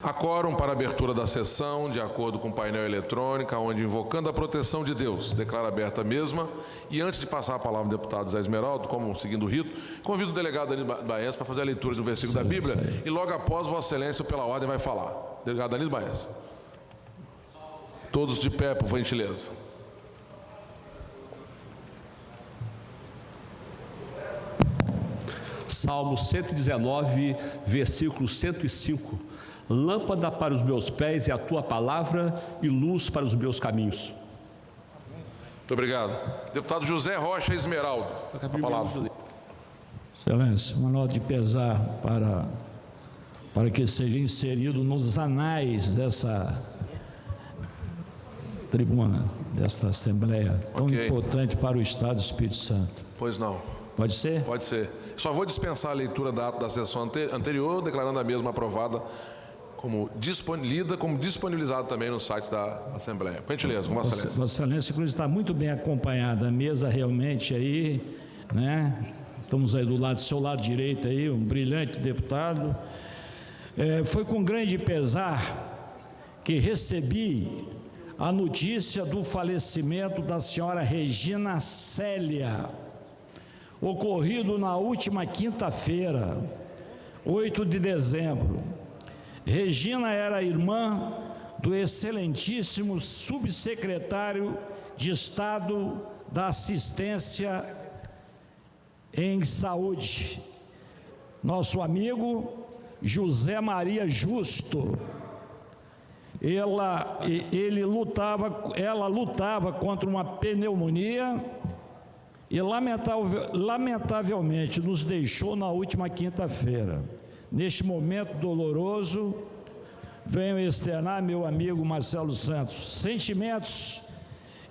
Há quórum para a abertura da sessão, de acordo com o painel eletrônico, onde, invocando a proteção de Deus, declara aberta a mesma. E antes de passar a palavra ao deputado Zé Esmeraldo, como seguindo o rito, convido o delegado Danilo Baense para fazer a leitura do versículo da Bíblia e logo após Vossa Excelência, pela ordem, vai falar. Delegado Danilo Baense. Todos de pé, por gentileza. Salmo 119, versículo 105. Lâmpada para os meus pés é a tua palavra e luz para os meus caminhos. Muito obrigado. Deputado José Rocha Esmeraldo, a palavra. Excelência, uma nota de pesar para que seja inserido nos anais dessa tribuna, desta Assembleia, tão importante para o Estado do Espírito Santo. Pois não. Pode ser? Pode ser. Só vou dispensar a leitura da ata da sessão anterior, declarando a mesma aprovada como disponibilizado também no site da Assembleia. Com gentileza, com Vossa Excelência. Vossa Excelência, inclusive, está muito bem acompanhada. A mesa realmente aí, né? Estamos aí do seu lado direito aí, um brilhante deputado. Foi com grande pesar que recebi a notícia do falecimento da senhora Regina Célia, ocorrido na última quinta-feira, 8 de dezembro. Regina era irmã do excelentíssimo subsecretário de Estado da Assistência em Saúde, nosso amigo José Maria Justo. Ela lutava contra uma pneumonia e lamentavelmente nos deixou na última quinta-feira. Neste momento doloroso, venho externar, meu amigo Marcelo Santos, sentimentos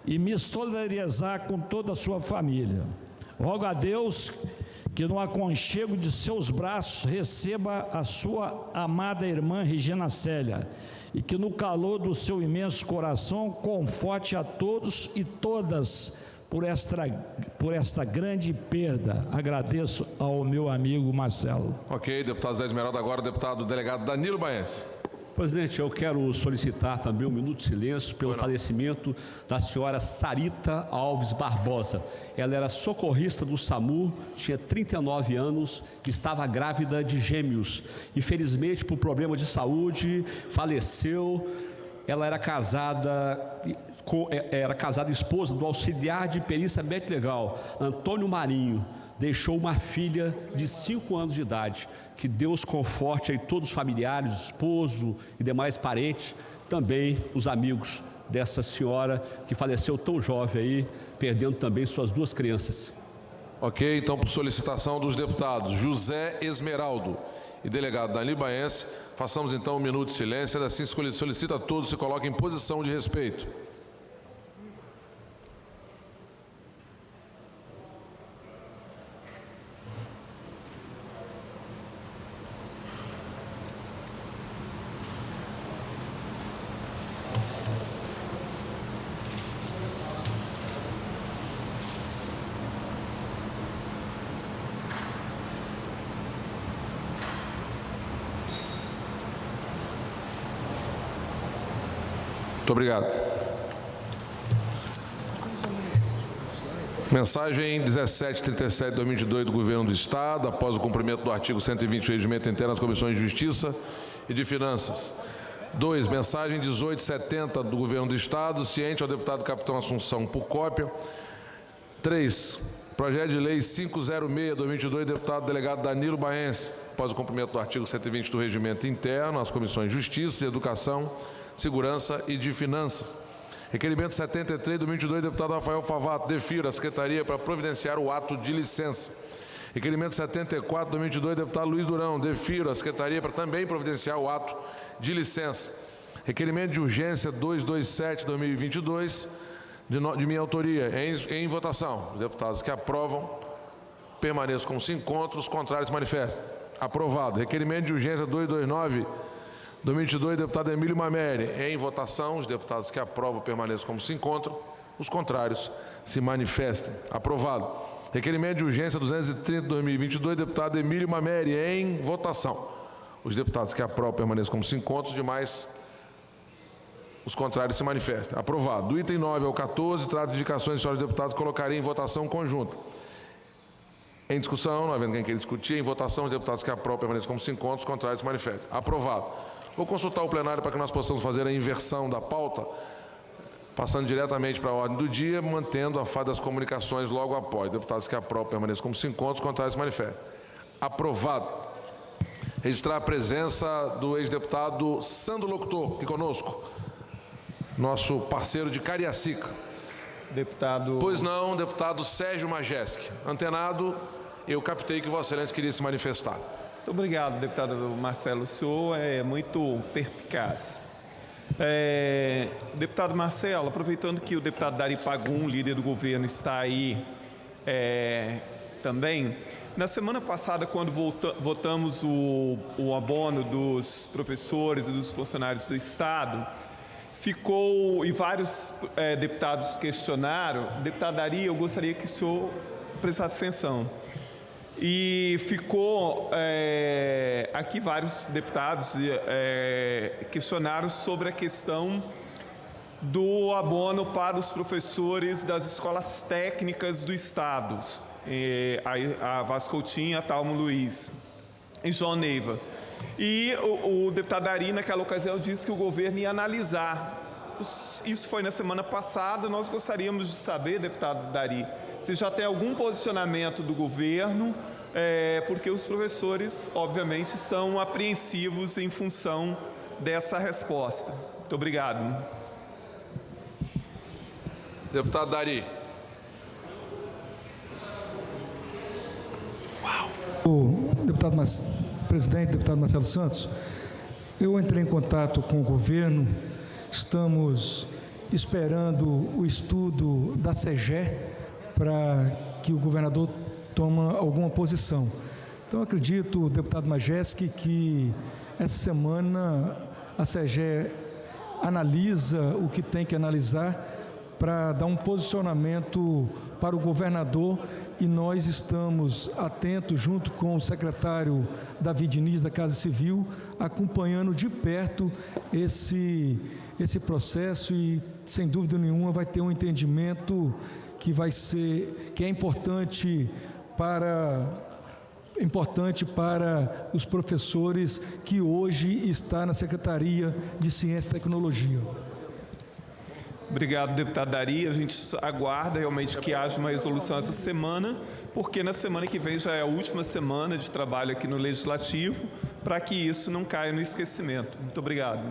e me solidarizar com toda a sua família. Rogo a Deus que no aconchego de seus braços receba a sua amada irmã Regina Célia e que no calor do seu imenso coração conforte a todos e todas por esta grande perda. Agradeço ao meu amigo Marcelo. Ok, deputado Zé Esmeraldo. Agora o deputado delegado Danilo Baense. Presidente, eu quero solicitar também um minuto de silêncio pelo falecimento da senhora Sarita Alves Barbosa. Ela era socorrista do SAMU, tinha 39 anos, estava grávida de gêmeos. Infelizmente, por problema de saúde, faleceu. Ela era casada e esposa do auxiliar de perícia médica legal, Antônio Marinho. Deixou uma filha de 5 anos de idade. Que Deus conforte aí todos os familiares, o esposo e demais parentes, também os amigos dessa senhora que faleceu tão jovem aí, perdendo também suas 2 crianças. Ok, então por solicitação dos deputados José Esmeraldo e delegado Danilo Baense, façamos então um minuto de silêncio, assim solicita a todos se coloquem em posição de respeito. Muito obrigado. Mensagem 1737/2022 do Governo do Estado, após o cumprimento do artigo 120 do Regimento Interno das Comissões de Justiça e de Finanças. 2. Mensagem 1870 do Governo do Estado, ciente ao deputado Capitão Assunção por cópia. 3. Projeto de Lei 506/2022, deputado delegado Danilo Baense, após o cumprimento do artigo 120 do Regimento Interno, as Comissões de Justiça, de Educação, Segurança e de Finanças. Requerimento 73/2022, deputado Rafael Favato, defiro a Secretaria para providenciar o ato de licença. Requerimento 74/2022, deputado Luiz Durão, defiro a Secretaria para também providenciar o ato de licença. Requerimento de urgência 227/2022, de minha autoria, em votação. Os deputados que aprovam, permaneçam como se encontram, os contrários manifestem. Aprovado. Requerimento de urgência 229/2022, deputado Emílio Mameri, em votação. Os deputados que aprovam permaneçam como se encontram, os contrários se manifestem. Aprovado. Requerimento de urgência 230/2022, deputado Emílio Mameri, em votação. Os deputados que aprovam permaneçam como se encontram, os demais, os contrários, se manifestem. Aprovado. Do item 9 ao 14, trato de indicações de senhores deputados, colocaria em votação conjunta. Em discussão, não havendo quem queira discutir, em votação, os deputados que aprovam permaneçam como se encontram, os contrários se manifestem. Aprovado. Vou consultar o plenário para que nós possamos fazer a inversão da pauta, passando diretamente para a ordem do dia, mantendo a fase das comunicações logo após. Deputados que aprovam permaneçam como se encontram, os contrários se manifestem. Aprovado. Registrar a presença do ex-deputado Sandro Locutor, aqui conosco, nosso parceiro de Cariacica. Deputado... Pois não, deputado Sérgio Majeski. Antenado, eu captei que Vossa Excelência queria se manifestar. Muito obrigado, deputado Marcelo. O senhor é muito perspicaz. Deputado Marcelo, aproveitando que o deputado Dari Pagum, líder do governo, está aí também, na semana passada, quando votamos o abono dos professores e dos funcionários do Estado, ficou, e vários deputados questionaram, deputado Dari, eu gostaria que o senhor prestasse atenção. E ficou, aqui vários deputados questionaram sobre a questão do abono para os professores das escolas técnicas do Estado, a Vaz Coutinho, a Talmo Luiz e João Neiva. E o deputado Dari, naquela ocasião, disse que o governo ia analisar. Isso foi na semana passada. Nós gostaríamos de saber, deputado Dari, se já tem algum posicionamento do governo, porque os professores, obviamente, são apreensivos em função dessa resposta. Muito obrigado. Deputado Dari. Presidente, deputado Marcelo Santos, eu entrei em contato com o governo, estamos esperando o estudo da CEGE para que o governador tome alguma posição. Então, acredito, deputado Majeski, que essa semana a CEGE analisa o que tem que analisar para dar um posicionamento para o governador, e nós estamos atentos, junto com o secretário Davi Diniz, da Casa Civil, acompanhando de perto esse processo, e, sem dúvida nenhuma, vai ter um entendimento que é importante para os professores que hoje está na Secretaria de Ciência e Tecnologia. Obrigado, deputado Dari. A gente aguarda realmente que haja uma resolução essa semana, porque na semana que vem já é a última semana de trabalho aqui no Legislativo, para que isso não caia no esquecimento. Muito obrigado.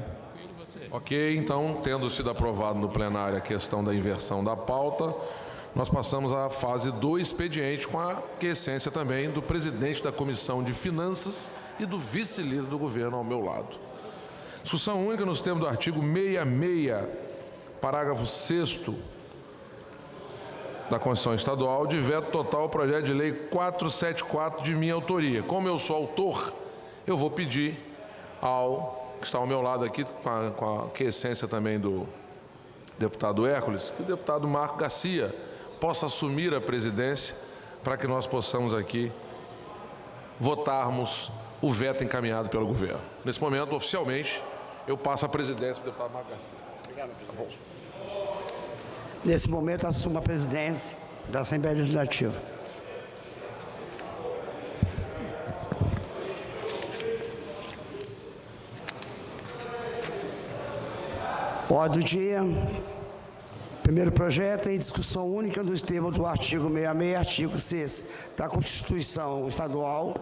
Ok, então, tendo sido aprovado no plenário a questão da inversão da pauta, nós passamos à fase do expediente, com a aquiescência também do presidente da Comissão de Finanças e do vice-líder do governo ao meu lado. Discussão única nos termos do artigo 66, parágrafo 6º da Constituição Estadual, de veto total ao projeto de lei 474 de minha autoria. Como eu sou autor, eu vou pedir ao que está ao meu lado aqui, com a aquiescência também do deputado Hércules, que o deputado Marco Garcia possa assumir a presidência para que nós possamos aqui votarmos o veto encaminhado pelo governo. Nesse momento, oficialmente, eu passo a presidência para o deputado Marco Garcia. Obrigado, presidente. Nesse momento, assumo a presidência da Assembleia Legislativa. Ordem do dia. Primeiro projeto em discussão única nos termos do artigo 66, artigo 6 da Constituição Estadual,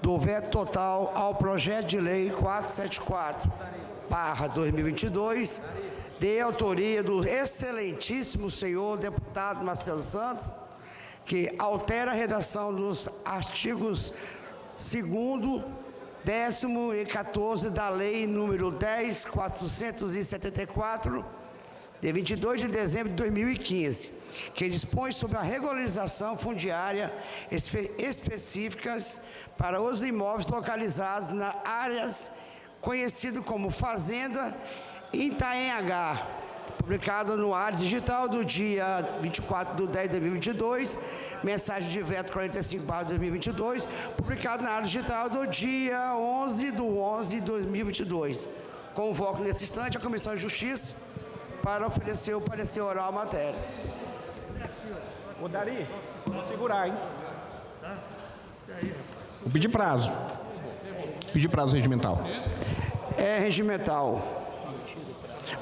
do veto total ao projeto de lei 474/2022, de autoria do excelentíssimo senhor deputado Marcelo Santos, que altera a redação dos artigos 2º, 10º e 14 da Lei número 10.474, de 22 de dezembro de 2015, que dispõe sobre a regularização fundiária específicas para os imóveis localizados nas áreas conhecidas como Fazenda Itaenhagá, publicado no Ares Digital do dia 24/10/2022, mensagem de veto 45/2022, publicado na Área Digital do dia 11/11/2022. Convoco nesse instante a Comissão de Justiça para oferecer o parecer oral à matéria. Ô, Dari, vamos segurar, hein? Vou pedir prazo. Pedir prazo regimental. É regimental.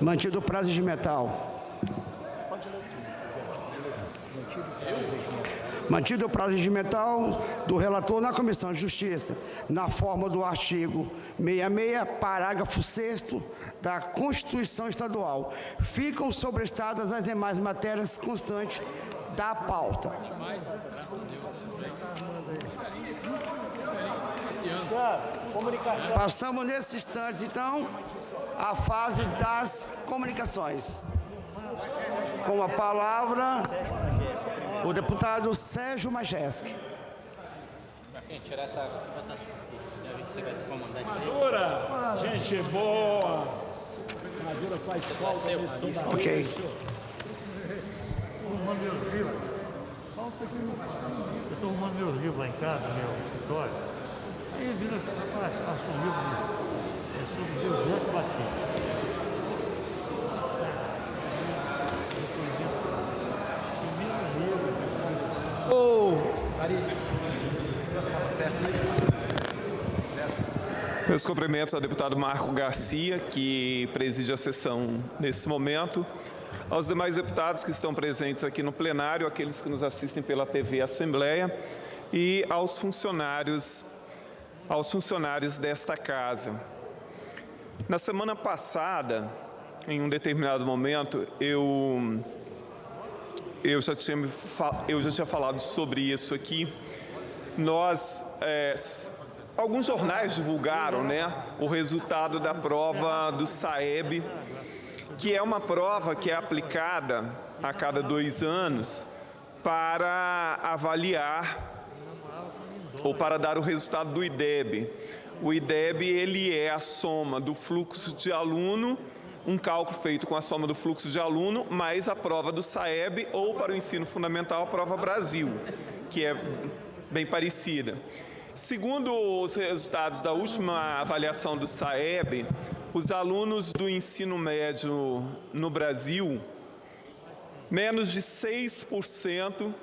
Mantido o prazo regimental. Mantido o prazo regimental do relator na Comissão de Justiça, na forma do artigo 66, parágrafo 6º da Constituição Estadual. Ficam sobrestadas as demais matérias constantes da pauta. Passamos nesses instantes, então, à fase das comunicações. Com a palavra, o deputado Sérgio Majeski. Madura, gente boa. Madura faz falta. Ok. Eu estou arrumando meus livros lá em casa, meu escritório. Aí vira assumiu sobre José Batista. Meus cumprimentos ao deputado Marco Garcia, que preside a sessão nesse momento, aos demais deputados que estão presentes aqui no plenário, aqueles que nos assistem pela TV Assembleia e aos funcionários desta casa. Na semana passada, em um determinado momento, eu já tinha falado sobre isso aqui. Alguns jornais divulgaram, o resultado da prova do SAEB, que é uma prova que é aplicada a cada 2 anos para avaliar ou para dar o resultado do IDEB. O IDEB, ele é a soma do fluxo de aluno, um cálculo feito com a soma do fluxo de aluno, mais a prova do SAEB, ou para o ensino fundamental, a prova Brasil, que é bem parecida. Segundo os resultados da última avaliação do SAEB, os alunos do ensino médio no Brasil, menos de 6%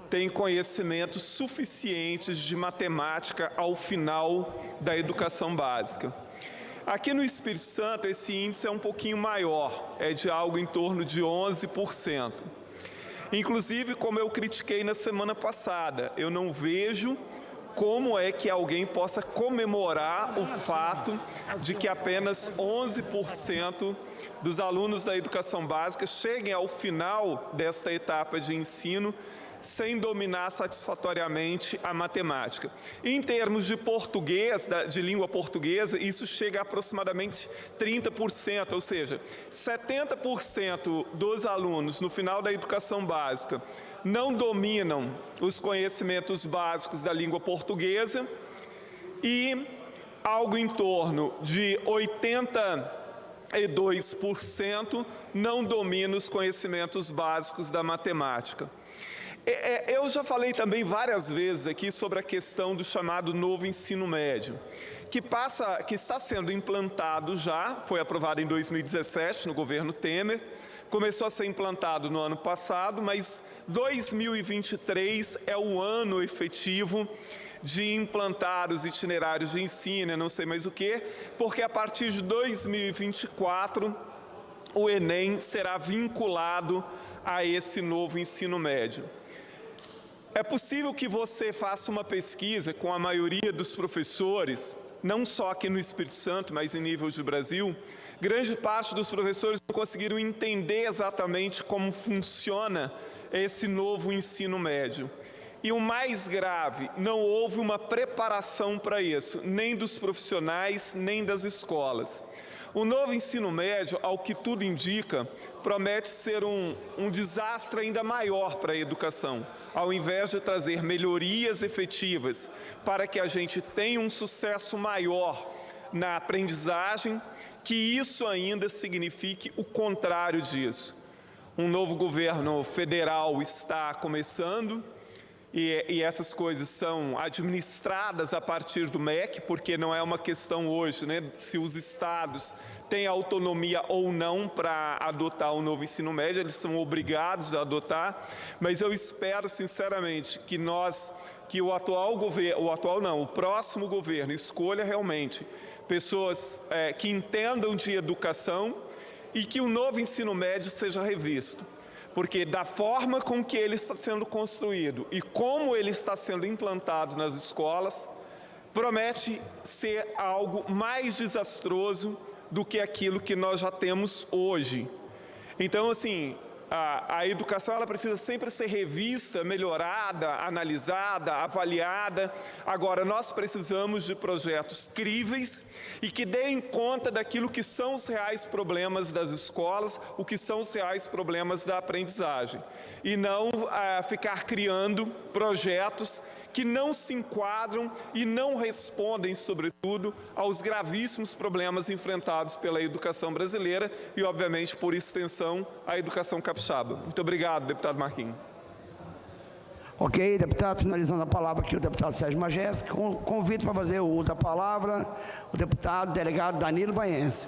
têm conhecimentos suficientes de matemática ao final da educação básica. Aqui no Espírito Santo, esse índice é um pouquinho maior, é de algo em torno de 11%. Inclusive, como eu critiquei na semana passada, eu não vejo como é que alguém possa comemorar o fato de que apenas 11% dos alunos da educação básica cheguem ao final desta etapa de ensino sem dominar satisfatoriamente a matemática. Em termos de português, de língua portuguesa, isso chega a aproximadamente 30%, ou seja, 70% dos alunos no final da educação básica não dominam os conhecimentos básicos da língua portuguesa e algo em torno de 82% não dominam os conhecimentos básicos da matemática. Eu já falei também várias vezes aqui sobre a questão do chamado novo ensino médio, que está sendo implantado já, foi aprovado em 2017 no governo Temer, começou a ser implantado no ano passado, mas 2023 é o ano efetivo de implantar os itinerários de ensino, não sei mais o quê, porque a partir de 2024 o Enem será vinculado a esse novo ensino médio. É possível que você faça uma pesquisa com a maioria dos professores, não só aqui no Espírito Santo, mas em nível de Brasil. Grande parte dos professores não conseguiram entender exatamente como funciona esse novo ensino médio. E o mais grave, não houve uma preparação para isso, nem dos profissionais, nem das escolas. O novo ensino médio, ao que tudo indica, promete ser um desastre ainda maior para a educação, ao invés de trazer melhorias efetivas para que a gente tenha um sucesso maior na aprendizagem, que isso ainda signifique o contrário disso. Um novo governo federal está começando, e essas coisas são administradas a partir do MEC, porque não é uma questão hoje, né, se os estados têm autonomia ou não para adotar o novo ensino médio, eles são obrigados a adotar, mas eu espero sinceramente que o próximo governo escolha realmente pessoas que entendam de educação e que o novo ensino médio seja revisto. Porque da forma com que ele está sendo construído e como ele está sendo implantado nas escolas, promete ser algo mais desastroso do que aquilo que nós já temos hoje. Então, assim, a educação ela precisa sempre ser revista, melhorada, analisada, avaliada. Agora, nós precisamos de projetos críveis e que deem conta daquilo que são os reais problemas das escolas, o que são os reais problemas da aprendizagem. E não ficar criando projetos que não se enquadram e não respondem, sobretudo, aos gravíssimos problemas enfrentados pela educação brasileira e, obviamente, por extensão, a educação capixaba. Muito obrigado, deputado Marquinhos. Ok, deputado, finalizando a palavra aqui o deputado Sérgio Majés, convido para fazer o uso da palavra o deputado delegado Danilo Baense.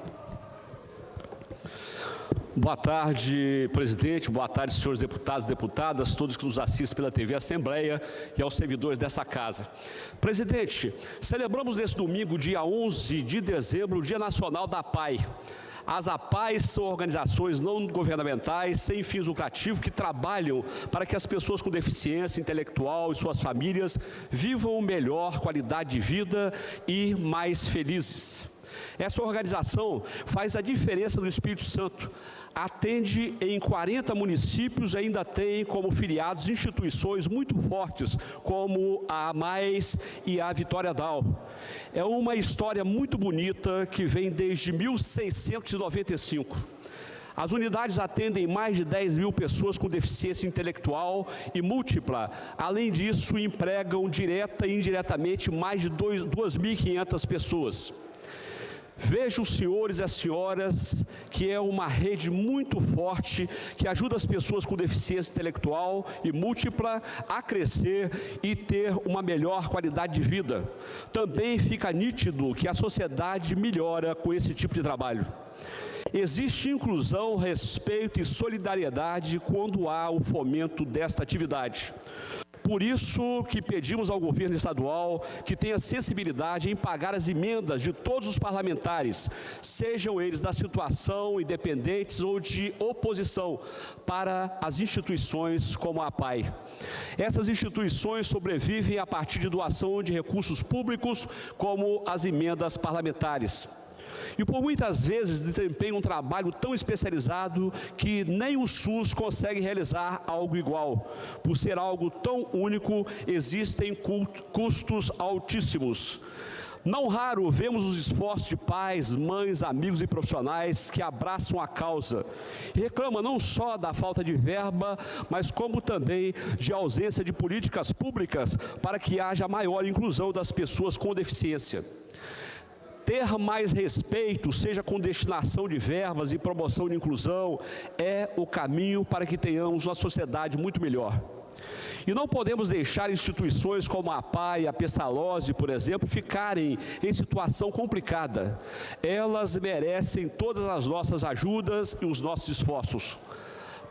Boa tarde, presidente. Boa tarde, senhores deputados e deputadas, todos que nos assistem pela TV Assembleia e aos servidores dessa casa. Presidente, celebramos nesse domingo, dia 11 de dezembro, o Dia Nacional da APAE. As APAEs são organizações não governamentais, sem fins lucrativos, que trabalham para que as pessoas com deficiência intelectual e suas famílias vivam melhor qualidade de vida e mais felizes. Essa organização faz a diferença no Espírito Santo. Atende em 40 municípios e ainda tem como filiados instituições muito fortes, como a AMAES e a Vitória Dal. É uma história muito bonita que vem desde 1695. As unidades atendem mais de 10 mil pessoas com deficiência intelectual e múltipla. Além disso, empregam direta e indiretamente mais de 2.500 pessoas. Vejo os senhores e as senhoras que é uma rede muito forte que ajuda as pessoas com deficiência intelectual e múltipla a crescer e ter uma melhor qualidade de vida. Também fica nítido que a sociedade melhora com esse tipo de trabalho. Existe inclusão, respeito e solidariedade quando há o fomento desta atividade. Por isso que pedimos ao governo estadual que tenha sensibilidade em pagar as emendas de todos os parlamentares, sejam eles da situação independentes ou de oposição, para as instituições como a APAE. Essas instituições sobrevivem a partir de doação de recursos públicos, como as emendas parlamentares. E por muitas vezes desempenham um trabalho tão especializado que nem o SUS consegue realizar algo igual. Por ser algo tão único, existem custos altíssimos. Não raro vemos os esforços de pais, mães, amigos e profissionais que abraçam a causa. Reclamam não só da falta de verba, mas como também de ausência de políticas públicas para que haja maior inclusão das pessoas com deficiência. Ter mais respeito, seja com destinação de verbas e promoção de inclusão, é o caminho para que tenhamos uma sociedade muito melhor. E não podemos deixar instituições como a APAE, a Pestalozzi, por exemplo, ficarem em situação complicada. Elas merecem todas as nossas ajudas e os nossos esforços.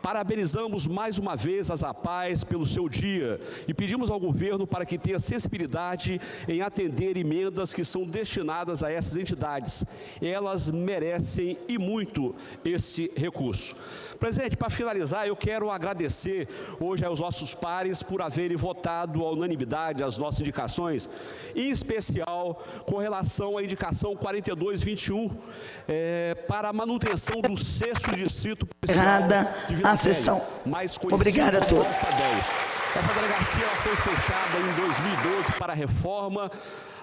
Parabenizamos mais uma vez as APAEs pelo seu dia e pedimos ao governo para que tenha sensibilidade em atender emendas que são destinadas a essas entidades. Elas merecem e muito esse recurso. Presidente, para finalizar, eu quero agradecer hoje aos nossos pares por haverem votado à unanimidade as nossas indicações, em especial com relação à indicação 4221, para a manutenção do 6º Distrito Policial de Vila Velha, mais conhecido Obrigada a todos. Essa delegacia ela foi fechada em 2012 para a reforma.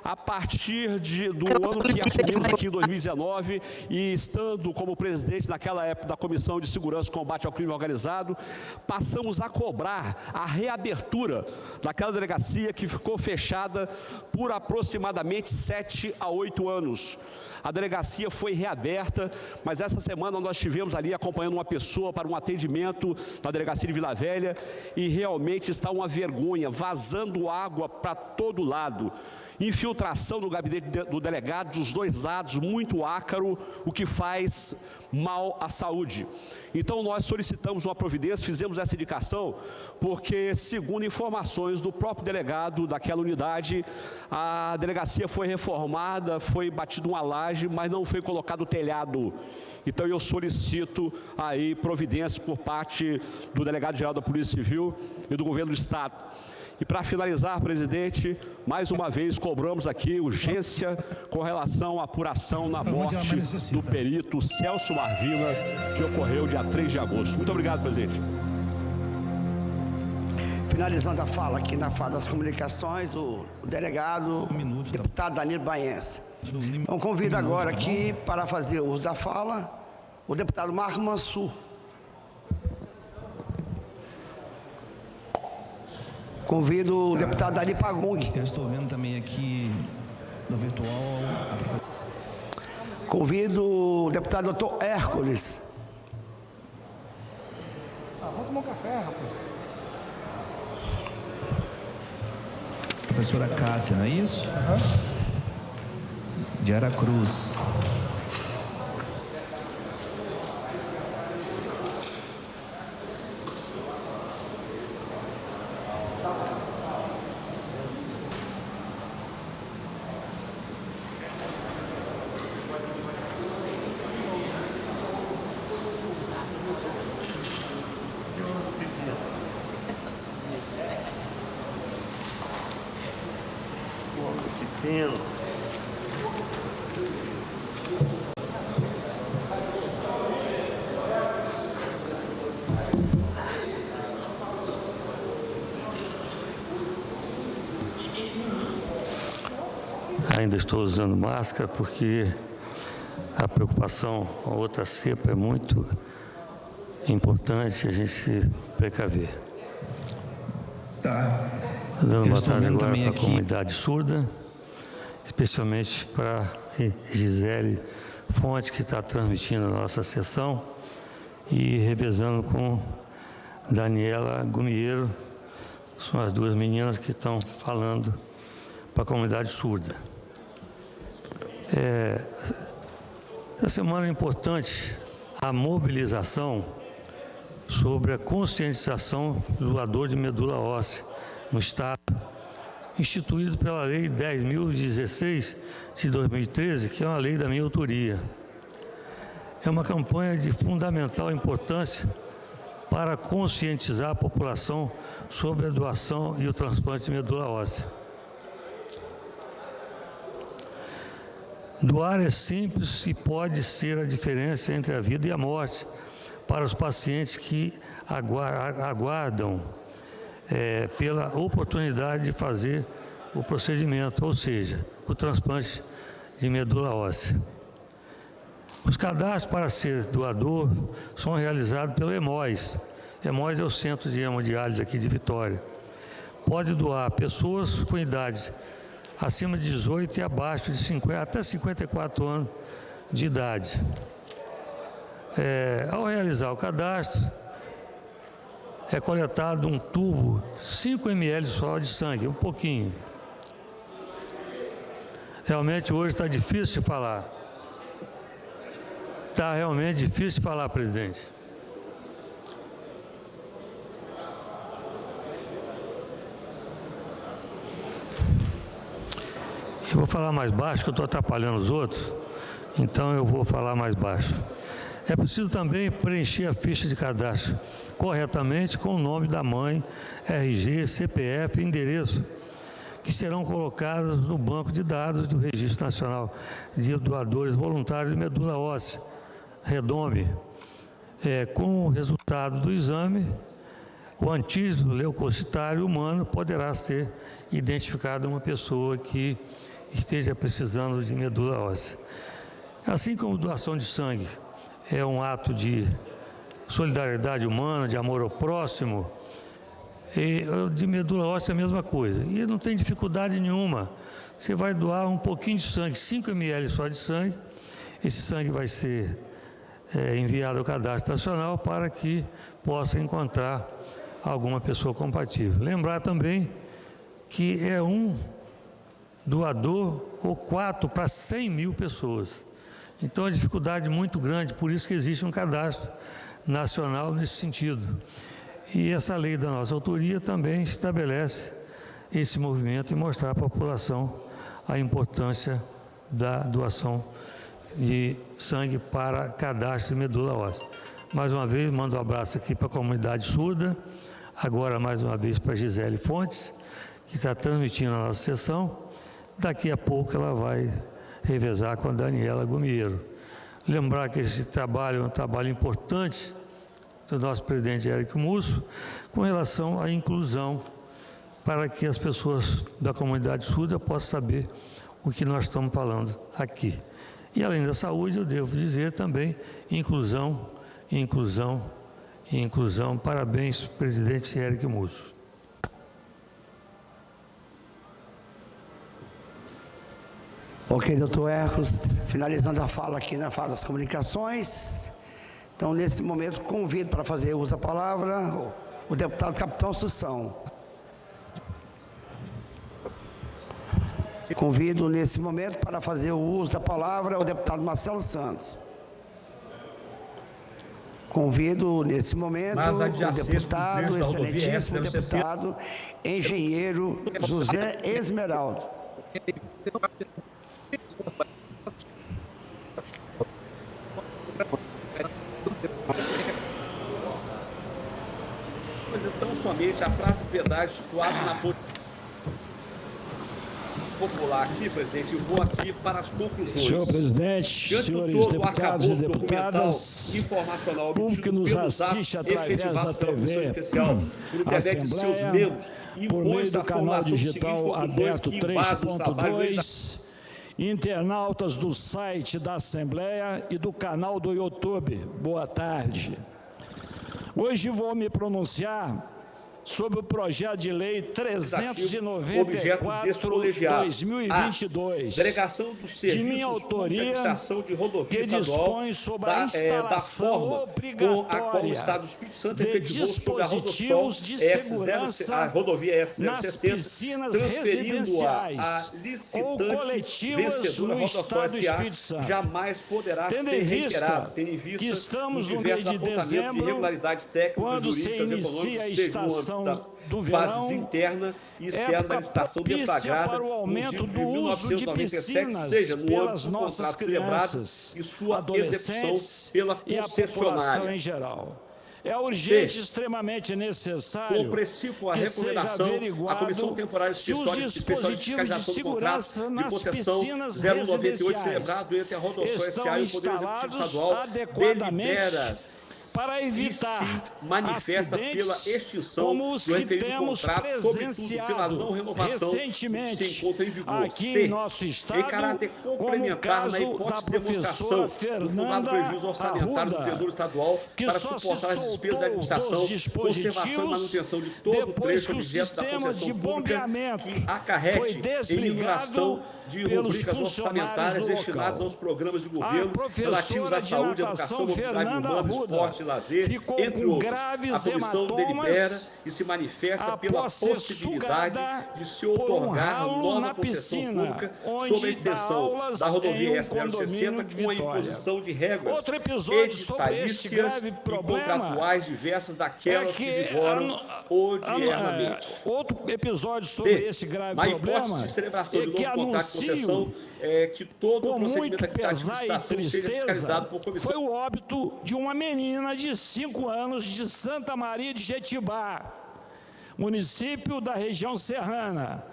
A partir do ano que assumimos aqui em 2019 e estando como presidente naquela época da Comissão de Segurança e Combate ao Crime Organizado, passamos a cobrar a reabertura daquela delegacia que ficou fechada por aproximadamente 7 a 8 anos. A delegacia foi reaberta, mas essa semana nós estivemos ali acompanhando uma pessoa para um atendimento na delegacia de Vila Velha e realmente está uma vergonha, vazando água para todo lado. Infiltração no gabinete do delegado dos dois lados, muito ácaro, o que faz mal à saúde. Então nós solicitamos uma providência, fizemos essa indicação, porque segundo informações do próprio delegado daquela unidade, a delegacia foi reformada, foi batida uma laje, mas não foi colocado o telhado. Então eu solicito aí providências por parte do delegado-geral da Polícia Civil e do Governo do Estado. E para finalizar, presidente, mais uma vez cobramos aqui urgência com relação à apuração na morte do perito Celso Marvila, que ocorreu dia 3 de agosto. Muito obrigado, presidente. Finalizando a fala aqui na fala das comunicações, o delegado, deputado Danilo Baense. Então convido agora aqui para fazer uso da fala o deputado Marco Mansur. Convido o deputado Ari Pagung. Eu estou vendo também aqui no virtual. Convido o deputado doutor Hércules. Vamos tomar um café, rapaz. Professora Cássia, não é isso? De Aracruz. Ainda estou usando máscara porque a preocupação com a outra cepa é muito importante a gente se precaver. Dando boa tarde agora para a comunidade surda, especialmente para Gisele Fonte, que está transmitindo a nossa sessão, e revezando com Daniela Gumieiro, são as duas meninas que estão falando para a comunidade surda. Essa semana é importante a mobilização sobre a conscientização do doador de medula óssea no Estado, instituído pela Lei 10.016 de 2013, que é uma lei da minha autoria. É uma campanha de fundamental importância para conscientizar a população sobre a doação e o transplante de medula óssea. Doar é simples e pode ser a diferença entre a vida e a morte para os pacientes que aguardam pela oportunidade de fazer o procedimento, ou seja, o transplante de medula óssea. Os cadastros para ser doador são realizados pelo EMOIS. EMOIS é o Centro de Hemodiálise aqui de Vitória. Pode doar pessoas com idade acima de 18 e abaixo de 50, até 54 anos de idade. Ao realizar o cadastro, é coletado um tubo, 5 ml só de sangue, um pouquinho. Realmente hoje está difícil de falar. Está realmente difícil de falar, presidente. Eu vou falar mais baixo, que eu estou atrapalhando os outros, então eu vou falar mais baixo. É preciso também preencher a ficha de cadastro corretamente com o nome da mãe, RG, CPF e endereço, que serão colocados no banco de dados do Registro Nacional de Doadores Voluntários de Medula Óssea, REDOME. Com o resultado do exame, o antígeno leucocitário humano poderá ser identificado uma pessoa que esteja precisando de medula óssea. Assim como doação de sangue é um ato de solidariedade humana, de amor ao próximo, e de medula óssea é a mesma coisa. E não tem dificuldade nenhuma. Você vai doar um pouquinho de sangue, 5 ml só de sangue, esse sangue vai ser enviado ao cadastro nacional para que possa encontrar alguma pessoa compatível. Lembrar também que é um doador ou 4 para 100 mil pessoas. Então, a dificuldade é muito grande, por isso que existe um cadastro nacional nesse sentido. E essa lei da nossa autoria também estabelece esse movimento e mostrar à população a importância da doação de sangue para cadastro de medula óssea. Mais uma vez, mando um abraço aqui para a comunidade surda, agora mais uma vez para a Gisele Fontes, que está transmitindo a nossa sessão. Daqui a pouco ela vai revezar com a Daniela Gumiero. Lembrar que esse trabalho é um trabalho importante do nosso presidente Érico Musso com relação à inclusão, para que as pessoas da comunidade surda possam saber o que nós estamos falando aqui. E além da saúde, eu devo dizer também inclusão, inclusão e inclusão. Parabéns, presidente Érico Musso. Ok, doutor Hércules, finalizando a fala aqui na fase das comunicações. Então, nesse momento, convido para fazer uso da palavra o deputado Capitão Assunção. Convido, nesse momento, para fazer o uso da palavra o deputado Marcelo Santos. Convido, nesse momento, o deputado, excelentíssimo deputado, engenheiro José Esmeraldo. Então, somente a Praça do Pedágio, situada na popular aqui, presidente, eu vou aqui para as conclusões. Senhor presidente, senhores deputados e deputadas, público que nos assiste através da TV Assembleia, por meio do canal digital aberto 3.2, internautas do site da Assembleia e do canal do YouTube. Boa tarde. Hoje vou me pronunciar sobre o projeto de lei 394/2022, de minha autoria, que dispõe sobre a instalação obrigatória de dispositivos de segurança nas piscinas residenciais ou coletivas no Estado do Espírito Santo. Tendo em vista que estamos no mês de dezembro, quando se inicia a estação do verão, interna e externa da estação propícia para o aumento do uso de piscinas pelas nossas crianças, adolescentes e a população em geral. É urgente e extremamente necessário que seja averiguado se os dispositivos de segurança nas piscinas residenciais estão instalados adequadamente para evitar acidentes como os que temos presenciado recentemente aqui em nosso estado, como o caso da professora Fernanda Arruda, que só se soltou dos dispositivos depois que o sistema de bombeamento foi desligado pelos funcionários do local. A professora de natação Fernanda Arruda ficou com graves hematomas após ser sugada por um ralo na piscina, onde dá aulas em um condomínio de Vitória. Outro episódio sobre este grave problema é que anuncio que todo com muito pesar e tristeza foi o óbito de uma menina de 5 anos de Santa Maria de Jetibá, município da região serrana,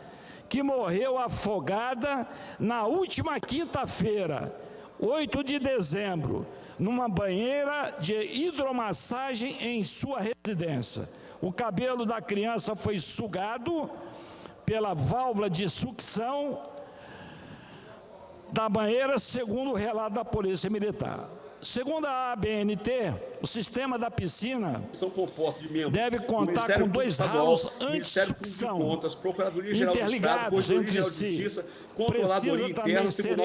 que morreu afogada na última quinta-feira, 8 de dezembro, numa banheira de hidromassagem em sua residência. O cabelo da criança foi sugado pela válvula de sucção da banheira, segundo o relato da Polícia Militar. Segundo a ABNT, o sistema da piscina deve contar com 2 ralos anti-sucção interligados entre si. Precisa também ser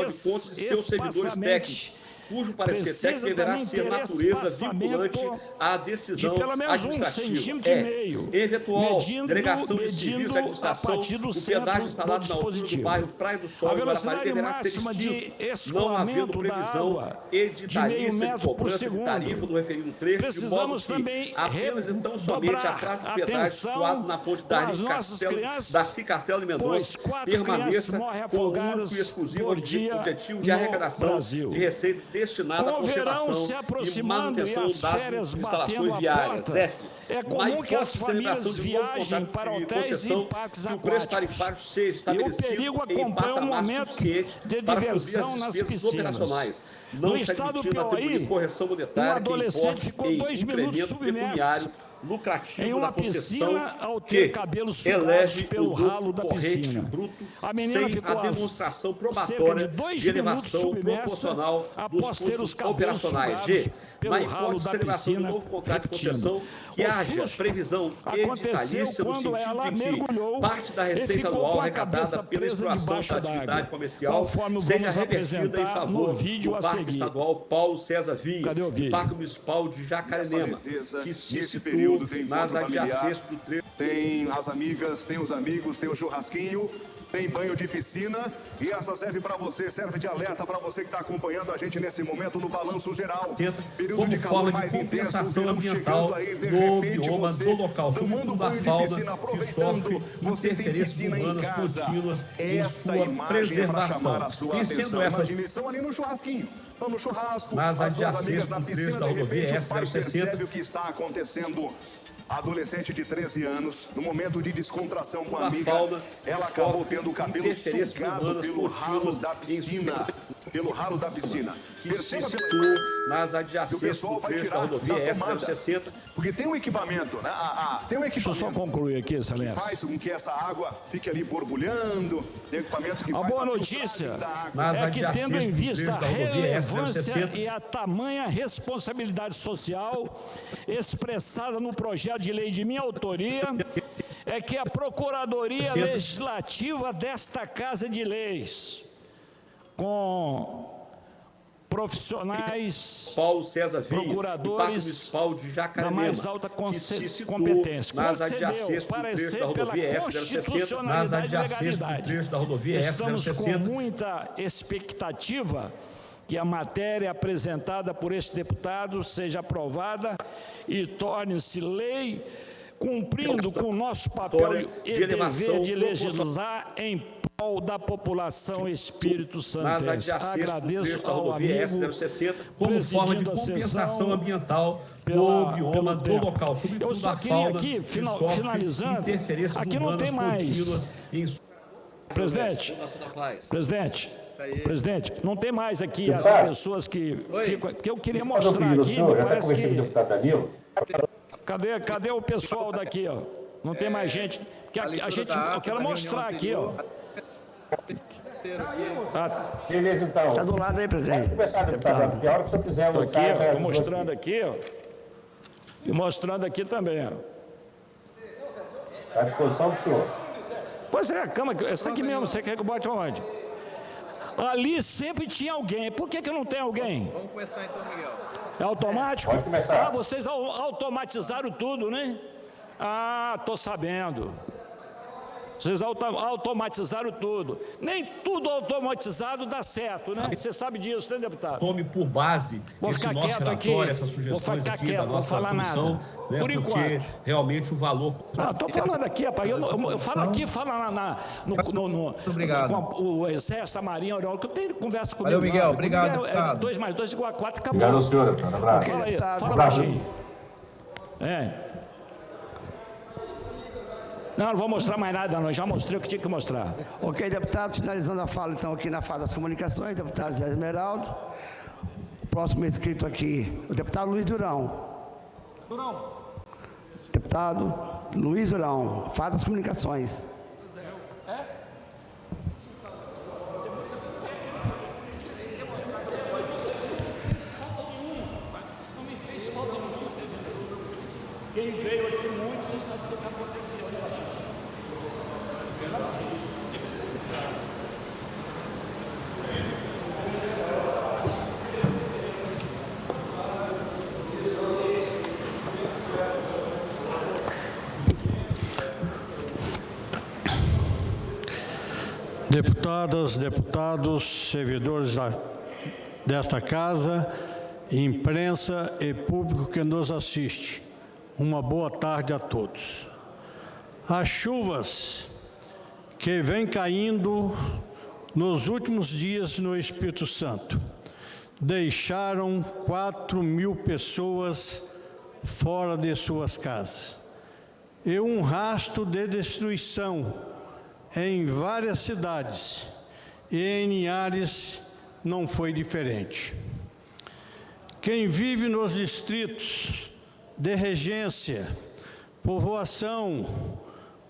espaçamente cujo parecer técnico deverá ser natureza vinculante à decisão pelo menos administrativa. 1,5 cm, Eventual delegação de serviço de administração, a partir do propriedade centro instalada do na altura do dispositivo. bairro Praia do Sol A e Guarapari velocidade deverá ser máxima de extinto, não escoamento havendo da previsão água de editalícia meio de metro por cobrança de segundo. tarifa do referido trecho, de modo Precisamos que também apenas então somente a praça de pedágio situado na ponte da as nossas crianças, da Cicastelo e pois Mendonça 4 crianças permaneça morrem com o afogadas único e exclusivo por dia objetivo de no arrecadação Brasil. de receita destinada à Com o verão conservação se e aproximando e manutenção as das férias batendo instalações a viárias. porta, é comum que as famílias viajem para hotéis e parques que o preço aquáticos. tarifário seja E o estabelecido perigo em acompanha o patamar momento suficiente de para cobrir diversão as nas despesas piscinas. operacionais, No não se estado do admitindo atribuir Piauí, correção monetária um adolescente que importe ficou em 2 minutos incremento submerso pecuniário lucrativo em uma da concessão piscina ao ter que cabelos sugados eleve pelo o lucro ralo da corrente piscina. bruto A menina sem ficou a demonstração cerca probatória de 2 de minutos elevação submersa proporcional após dos ter os custos cabelos operacionais. sugados G. pelo Na ralo hipótese de da celebração de piscina, novo contrato de repetindo. concessão, que O haja susto previsão aconteceu editalícia no quando sentido ela de que mergulhou parte da e receita ficou anual com a arrecadada cabeça pela presa exploração debaixo da d'água, atividade comercial conforme seja vamos revertida em apresentar favor no vídeo do a Parque seguir. Estadual Paulo César Vinha Cadê o e vídeo? Parque Municipal de Jacarenema, que se situa nas adjacências do trecho. Tem as amigas, tem os amigos, tem o churrasquinho, tem banho de piscina e essa serve para você, serve de alerta para você que está acompanhando a gente nesse momento no balanço geral. Período de calor mais intenso, verão chegando aí, de repente você tomando banho de piscina, aproveitando, você tem piscina em casa. Essa imagem é para chamar a sua atenção. Imagine, estão ali no churrasquinho. Estão no churrasco, as duas amigas na piscina, de repente o pai percebe o que está acontecendo. Adolescente de 13 anos, no momento de descontração com a amiga, ela acabou tendo o cabelo sugado pelo ralo da piscina. Pelo ralo da piscina. Que se situa nas E o adjacências pessoal do vai trecho da tirar rodovia da tomada. S060. Porque tem um equipamento, né? Tem um Deixa eu só equipamento concluir aqui, que excelência. faz com que essa água fique ali borbulhando. Tem um equipamento que A faz boa a notícia filtragem da água. Nas é que, tendo em adjacências do vista a trecho da rodovia relevância S060. e a tamanha responsabilidade social expressada no projeto de lei de minha autoria, é que a Procuradoria Legislativa desta Casa de Leis, com profissionais, Paulo César Vinha, procuradores e Parque Municipal de da Jacarenema, mais alta que se situa competência, nas concedeu adjacências do trecho parecer da pela rodovia S060, nas constitucionalidade e adjacências do legalidade. trecho da rodovia Estamos com S060. muita expectativa que a matéria apresentada por este deputado seja aprovada e torne-se lei, cumprindo com o nosso papel e dever de legislar em prol da população Espírito Nas Santense. adjacências do Agradeço trecho da ao rodovia amigo S060 como forma de presidindo a compensação sessão ambiental do pelo bioma do tempo. local, Eu sobretudo só da queria fauna aqui, que sofre finalizando, interferências aqui não humanas tem mais. contínuas em Presidente, presidente, não tem mais aqui as pessoas que ficam, que eu queria mostrar aqui, me parece que... Cadê o pessoal daqui, ó? Não tem mais gente. Que a gente, eu quero mostrar aqui, ó. Beleza, então. Está do lado aí, presidente. Pode começar, deputado. Que a hora que o senhor quiser Estou mostrar. aqui, ó, tô mostrando aqui, ó. E mostrando aqui também, ó. Está à disposição do senhor. Pois é, a cama, essa aqui mesmo, você quer que eu bote onde? Ali sempre tinha alguém. Por que não tem alguém? Vamos começar então, Miguel. É automático? Pode começar. Ah, vocês automatizaram tudo, né? Ah, tô sabendo. Vocês automatizaram tudo. Nem tudo automatizado dá certo, né? Você sabe disso, né, deputado? Tome por base Vou esse ficar nosso quieto relatório, aqui. essas Vou sugestões ficar aqui quieto, da não nossa falar comissão, nada. né, Por porque enquanto. realmente o valor... Estou falando aqui, rapaz. Eu falo aqui, falo no Obrigado. com o Exército, a Marinha, a Aeronáutica, que eu tenho conversa comigo. Valeu, Miguel. Não. Obrigado, Comigo deputado. 2 mais 2 igual a 4, acabou. Obrigado, senhor, deputado. Abraço. Fala aí, deputado. fala Abraço. baixinho. Não vou mostrar mais nada, não. Já mostrei o que tinha que mostrar. Ok, deputado, finalizando a fala, então, aqui na fase das comunicações, deputado José Esmeraldo. Próximo inscrito aqui, o deputado Luiz Durão. Deputado Luiz Durão, fase das comunicações. Quem veio aqui muito, você sabe o que aconteceu. Deputadas, deputados, servidores desta casa, imprensa e público que nos assiste, uma boa tarde a todos. As chuvas que vêm caindo nos últimos dias no Espírito Santo deixaram 4.000 pessoas fora de suas casas e um rastro de destruição em várias cidades, e em Linhares não foi diferente. Quem vive nos distritos de Regência, Povoação,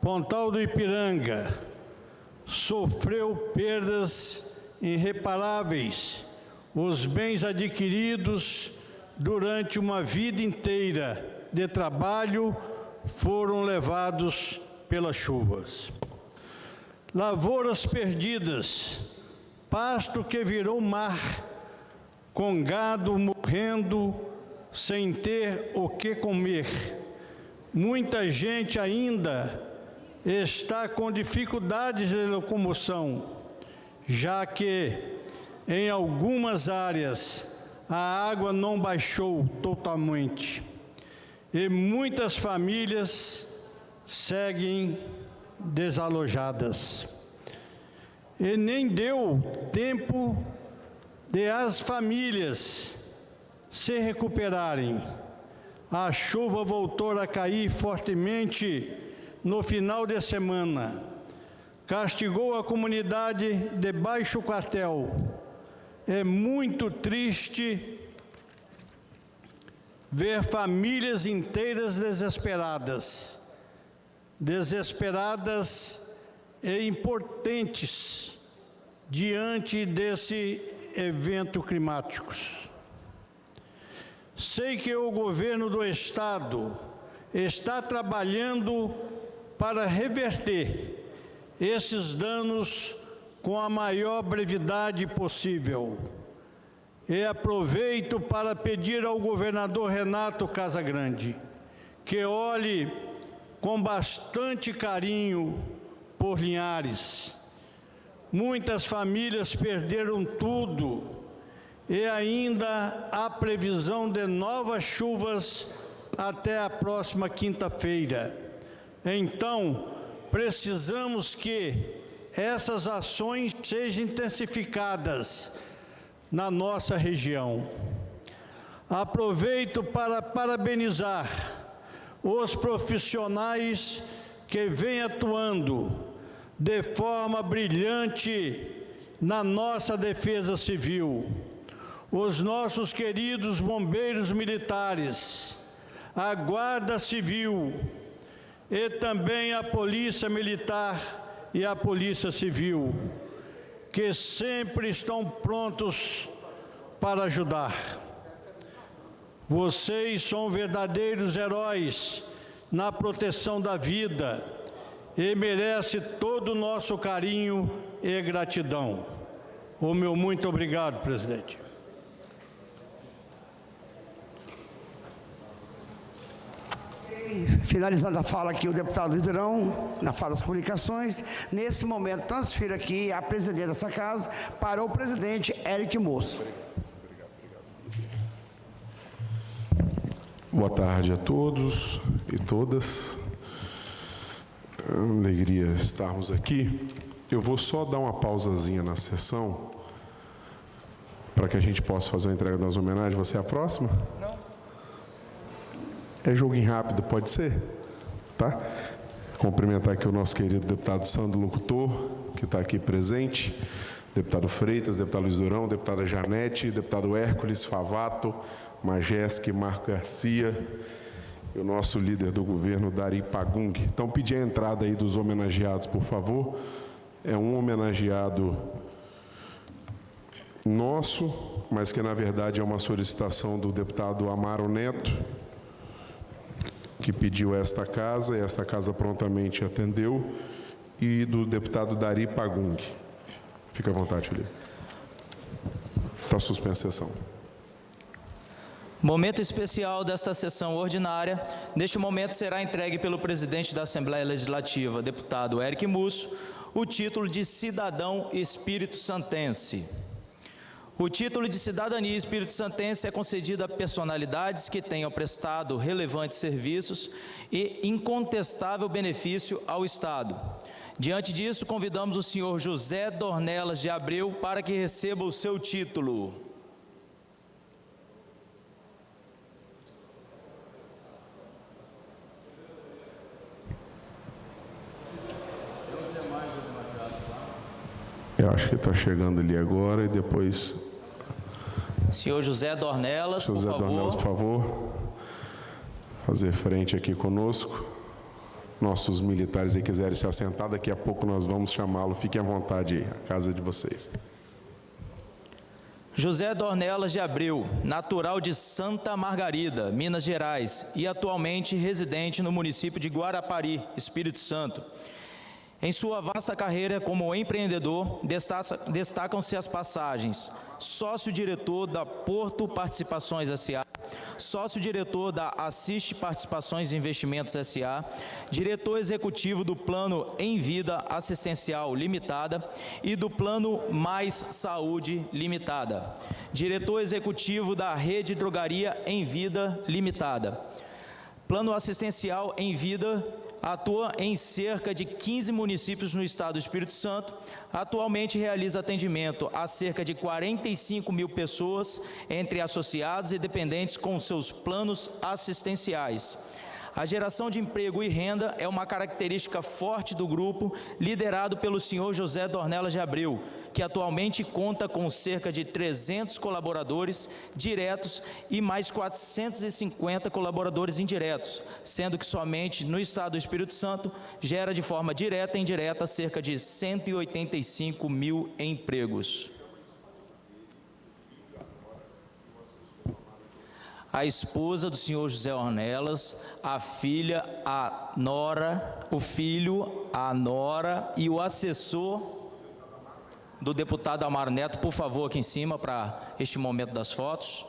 Pontal do Ipiranga, sofreu perdas irreparáveis. Os bens adquiridos durante uma vida inteira de trabalho foram levados pelas chuvas. Lavouras perdidas, pasto que virou mar, com gado morrendo sem ter o que comer. Muita gente ainda está com dificuldades de locomoção, já que em algumas áreas a água não baixou totalmente e muitas famílias seguem desalojadas. E nem deu tempo de as famílias se recuperarem. A chuva voltou a cair fortemente no final de semana. Castigou a comunidade de Baixo Quartel. É muito triste ver famílias inteiras desesperadas e impotentes diante desse evento climático. Sei que o governo do Estado está trabalhando para reverter esses danos com a maior brevidade possível. E aproveito para pedir ao governador Renato Casagrande que olhe com bastante carinho por Linhares. Muitas famílias perderam tudo e ainda há previsão de novas chuvas até a próxima quinta-feira. Então, precisamos que essas ações sejam intensificadas na nossa região. Aproveito para parabenizar os profissionais que vêm atuando de forma brilhante na nossa defesa civil, os nossos queridos bombeiros militares, a Guarda Civil e também a Polícia Militar e a Polícia Civil, que sempre estão prontos para ajudar. Vocês são verdadeiros heróis na proteção da vida e merecem todo o nosso carinho e gratidão. O meu muito obrigado, presidente. Finalizando a fala aqui, o deputado Liderão, na fala das comunicações. Nesse momento, transfiro aqui a presidência dessa casa para o presidente Eric Moço. Boa tarde a todos e todas. É uma alegria estarmos aqui. Eu vou só dar uma pausazinha na sessão para que a gente possa fazer a entrega das homenagens. Você é a próxima? Não. É joguinho rápido, pode ser? Tá? Cumprimentar aqui o nosso querido deputado Sandro Locutor, que está aqui presente, deputado Freitas, deputado Luiz Durão, deputada Janete, deputado Hércules, Favato, Majesque, Marco Garcia e o nosso líder do governo, Dari Pagung. Então, pedir a entrada aí dos homenageados, por favor. É um homenageado nosso, mas que, na verdade, é uma solicitação do deputado Amaro Neto, que pediu esta casa, e esta casa prontamente atendeu, e do deputado Dari Pagung. Fica à vontade, Felipe. Está suspensa a sessão. Momento especial desta sessão ordinária. Neste momento será entregue pelo presidente da Assembleia Legislativa, deputado Eric Musso, o título de cidadão espírito-santense. O título de cidadania espírito-santense é concedido a personalidades que tenham prestado relevantes serviços e incontestável benefício ao Estado. Diante disso, convidamos o senhor José Dornelas de Abreu para que receba o seu título. Eu acho que está chegando ali agora e depois... Senhor José Dornelas, José por favor. Dornelas, por favor, fazer frente aqui conosco. Nossos militares aí quiserem se assentar, daqui a pouco nós vamos chamá-lo. Fiquem à vontade aí, a casa é de vocês. José Dornelas de Abreu, natural de Santa Margarida, Minas Gerais, e atualmente residente no município de Guarapari, Espírito Santo. Em sua vasta carreira como empreendedor, destacam-se as passagens: sócio-diretor da Porto Participações S.A., sócio-diretor da Assiste Participações e Investimentos S.A., diretor executivo do Plano Em Vida Assistencial Limitada e do Plano Mais Saúde Limitada, diretor executivo da Rede Drogaria Em Vida Limitada. Plano Assistencial Em Vida atua em cerca de 15 municípios no estado do Espírito Santo. Atualmente realiza atendimento a cerca de 45 mil pessoas, entre associados e dependentes, com seus planos assistenciais. A geração de emprego e renda é uma característica forte do grupo, liderado pelo senhor José Dornelas de Abreu, que atualmente conta com cerca de 300 colaboradores diretos e mais 450 colaboradores indiretos, sendo que somente no estado do Espírito Santo gera de forma direta e indireta cerca de 185 mil empregos. A esposa do senhor José Dornelas, a filha, a nora, o filho, a nora e o assessor do deputado Amaro Neto, por favor, aqui em cima, para este momento das fotos.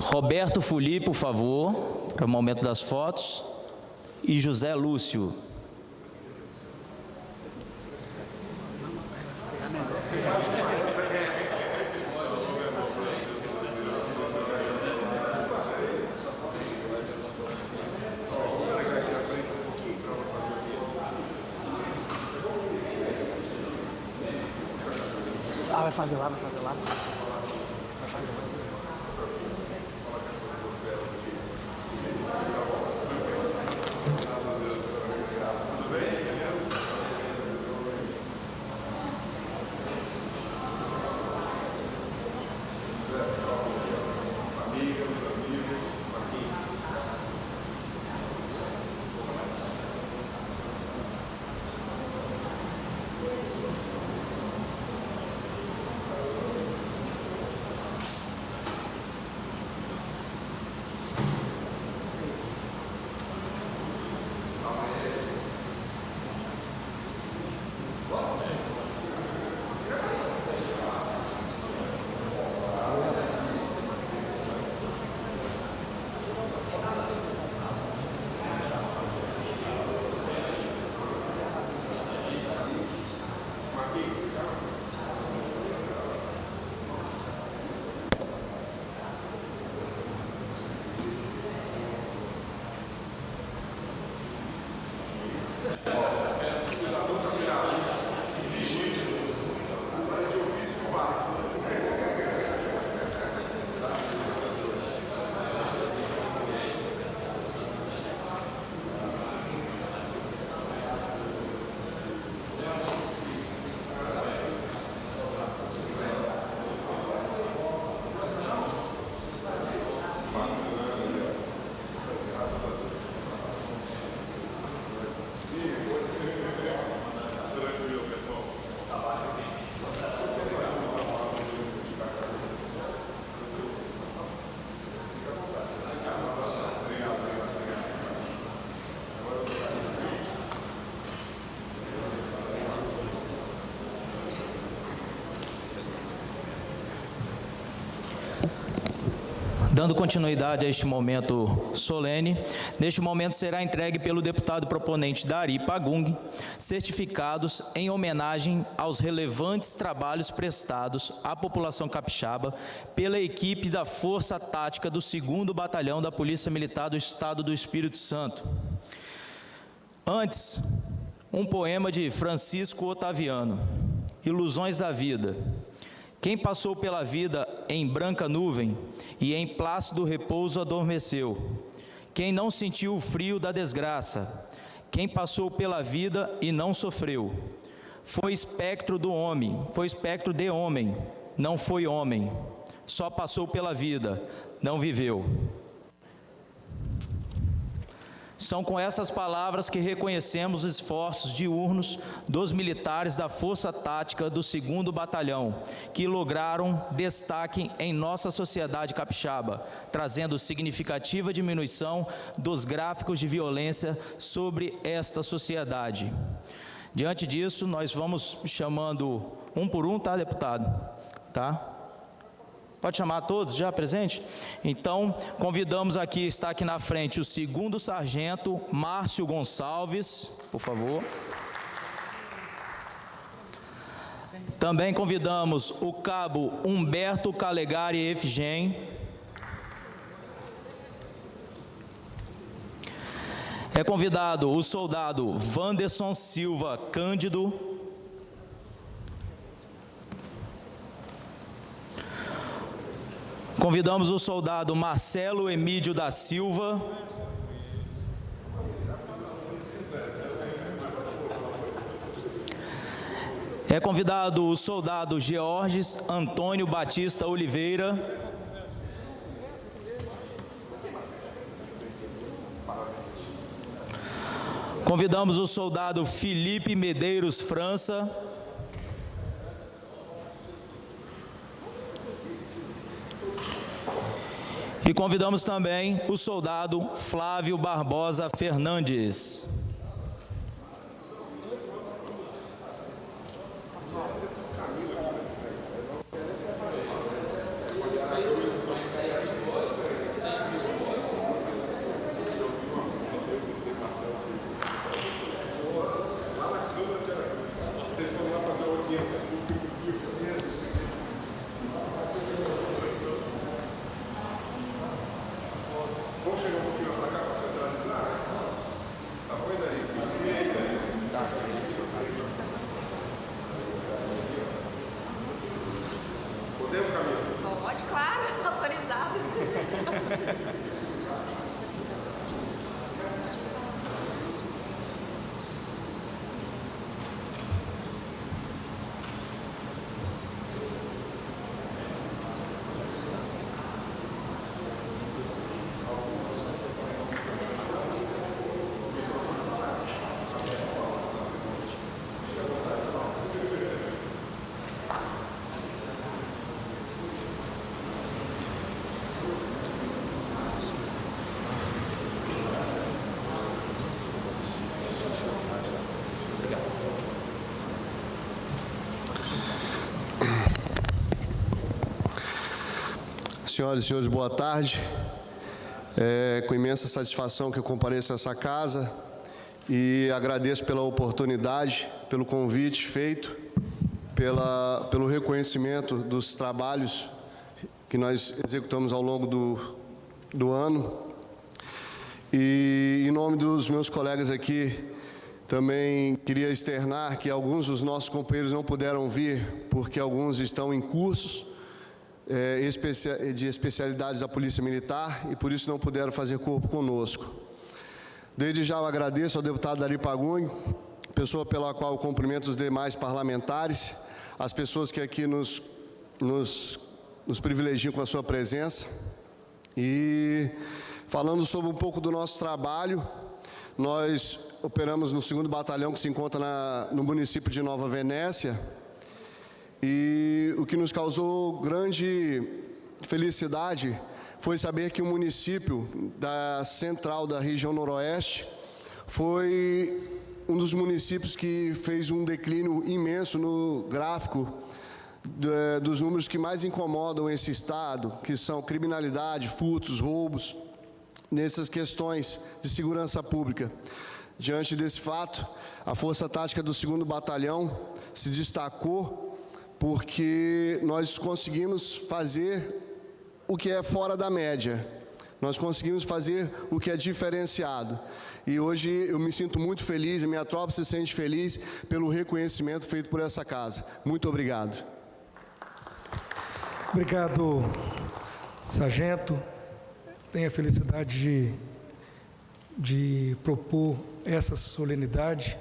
Roberto Fuli, por favor, para o momento das fotos, e José Lúcio. Vai fazer lá, vai fazer lá. Dando continuidade a este momento solene, neste momento será entregue pelo deputado proponente Dari Pagung certificados em homenagem aos relevantes trabalhos prestados à população capixaba pela equipe da Força Tática do 2º Batalhão da Polícia Militar do Estado do Espírito Santo. Antes, um poema de Francisco Otaviano, Ilusões da Vida. Quem passou pela vida em branca nuvem e em plácido repouso adormeceu. Quem não sentiu o frio da desgraça. Quem passou pela vida e não sofreu. Foi espectro do homem, foi espectro de homem, não foi homem. Só passou pela vida, não viveu. São com essas palavras que reconhecemos os esforços diurnos dos militares da Força Tática do 2º Batalhão, que lograram destaque em nossa sociedade capixaba, trazendo significativa diminuição dos gráficos de violência sobre esta sociedade. Diante disso, nós vamos chamando um por um, tá, deputado? Tá? Pode chamar todos já presentes? Então, convidamos aqui, está aqui na frente, o 2º Sargento Márcio Gonçalves, por favor. Também convidamos o Cabo Humberto Calegari Efigem. É convidado o soldado Wanderson Silva Cândido. Convidamos o soldado Marcelo Emídio da Silva. É convidado o soldado Georges Antônio Batista Oliveira. Convidamos o soldado Felipe Medeiros França. E convidamos também o soldado Flávio Barbosa Fernandes. Pode, claro, autorizado. Senhoras e senhores, boa tarde. É com imensa satisfação que eu compareço a essa casa e agradeço pela oportunidade, pelo convite feito, pelo reconhecimento dos trabalhos que nós executamos ao longo do ano. E, em nome dos meus colegas aqui, também queria externar que alguns dos nossos companheiros não puderam vir, porque alguns estão em cursos de especialidades da Polícia Militar e por isso não puderam fazer corpo conosco. Desde já eu agradeço ao deputado Dari Pagung, pessoa pela qual eu cumprimento os demais parlamentares, as pessoas que aqui nos privilegiam com a sua presença. E falando sobre um pouco do nosso trabalho, nós operamos no 2º Batalhão, que se encontra no município de Nova Venécia, e o que nos causou grande felicidade foi saber que o município da central da região noroeste foi um dos municípios que fez um declínio imenso no gráfico dos números que mais incomodam esse Estado, que são criminalidade, furtos, roubos, nessas questões de segurança pública. Diante desse fato, a Força Tática do 2º Batalhão se destacou porque nós conseguimos fazer o que é fora da média. Nós conseguimos fazer o que é diferenciado. E hoje eu me sinto muito feliz, a minha tropa se sente feliz pelo reconhecimento feito por essa casa. Muito obrigado. Obrigado, sargento. Tenho a felicidade de propor essa solenidade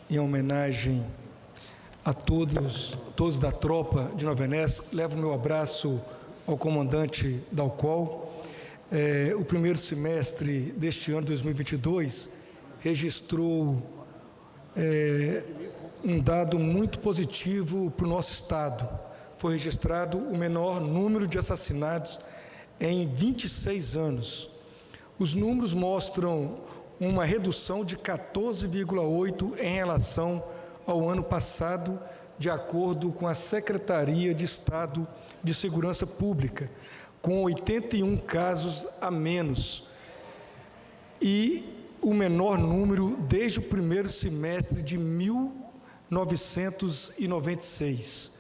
em homenagem a todos da tropa de Nova Venécia. Levo meu abraço ao comandante Dalcol. O primeiro semestre deste ano, 2022, registrou um dado muito positivo para o nosso Estado. Foi registrado o menor número de assassinatos em 26 anos. Os números mostram uma redução de 14,8% em relação ao ano passado, de acordo com a Secretaria de Estado de Segurança Pública, com 81 casos a menos, e o menor número desde o primeiro semestre de 1996.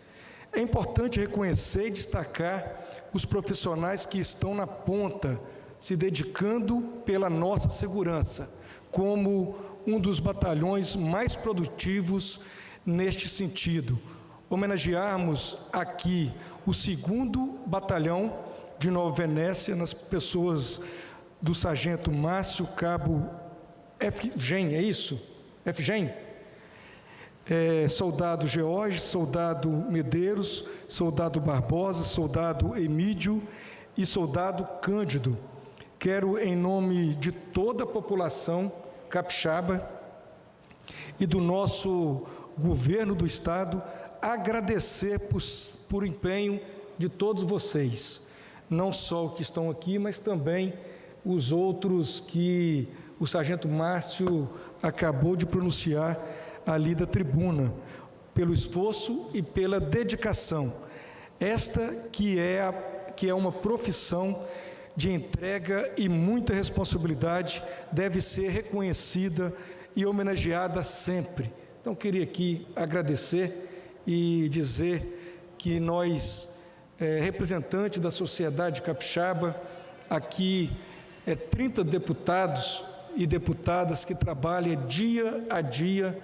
É importante reconhecer e destacar os profissionais que estão na ponta, se dedicando pela nossa segurança, como um dos batalhões mais produtivos neste sentido. Homenagearmos aqui o 2º Batalhão de Nova Venécia, nas pessoas do sargento Márcio, cabo Efgen, é isso? Efgen? Soldado George, soldado Medeiros, soldado Barbosa, soldado Emídio e soldado Cândido. Quero, em nome de toda a população capixaba e do nosso governo do Estado, agradecer por empenho de todos vocês, não só os que estão aqui, mas também os outros que o sargento Márcio acabou de pronunciar ali da tribuna, pelo esforço e pela dedicação. Esta que é uma profissão de entrega e muita responsabilidade, deve ser reconhecida e homenageada sempre. Então, queria aqui agradecer e dizer que nós, representantes da sociedade capixaba, aqui 30 deputados e deputadas que trabalham dia a dia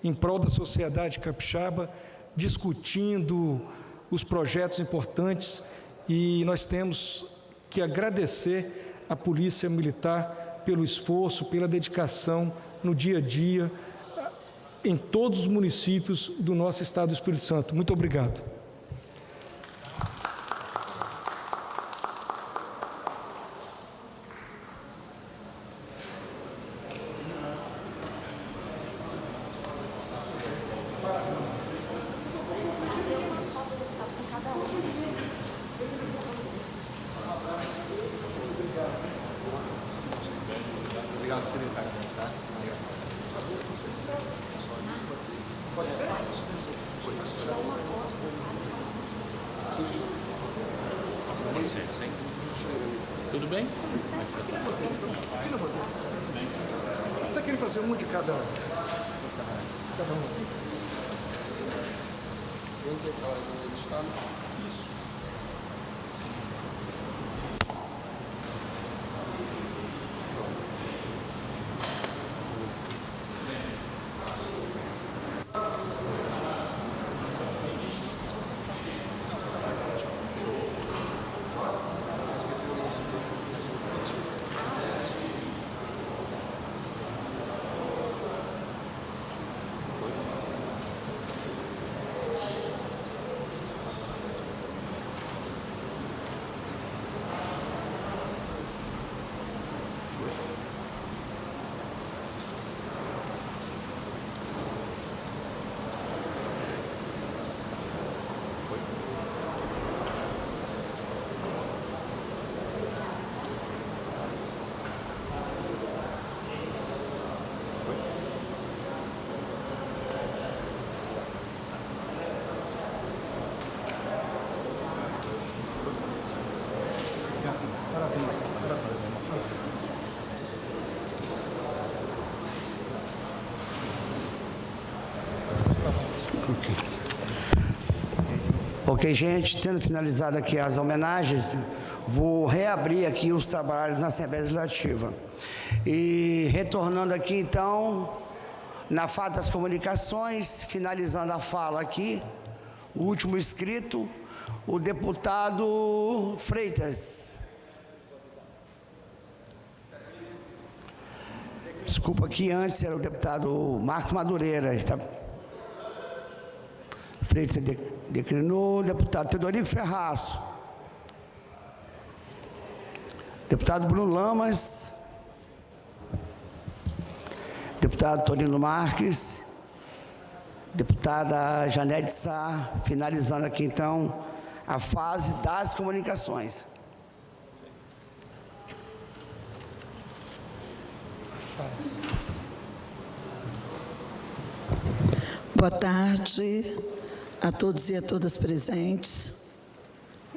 em prol da sociedade capixaba, discutindo os projetos importantes, e nós temos que agradecer à Polícia Militar pelo esforço, pela dedicação no dia a dia, em todos os municípios do nosso Estado do Espírito Santo. Muito obrigado. Obrigado, secretário. Pode ser? Tudo bem? Está querendo fazer um de cada um? Isso. Ok, gente, tendo finalizado aqui as homenagens, vou reabrir aqui os trabalhos na Assembleia Legislativa. E retornando aqui, então, na fala das comunicações, finalizando a fala aqui, o último inscrito, o deputado Freitas. Desculpa, aqui antes era o deputado Marcos Madureira. Freitas declinou. Deputado Teodorico Ferraço. Deputado Bruno Lamas. Deputado Torino Marques. Deputada Janete Sá. Finalizando aqui, então, a fase das comunicações. Boa tarde a todos e a todas presentes,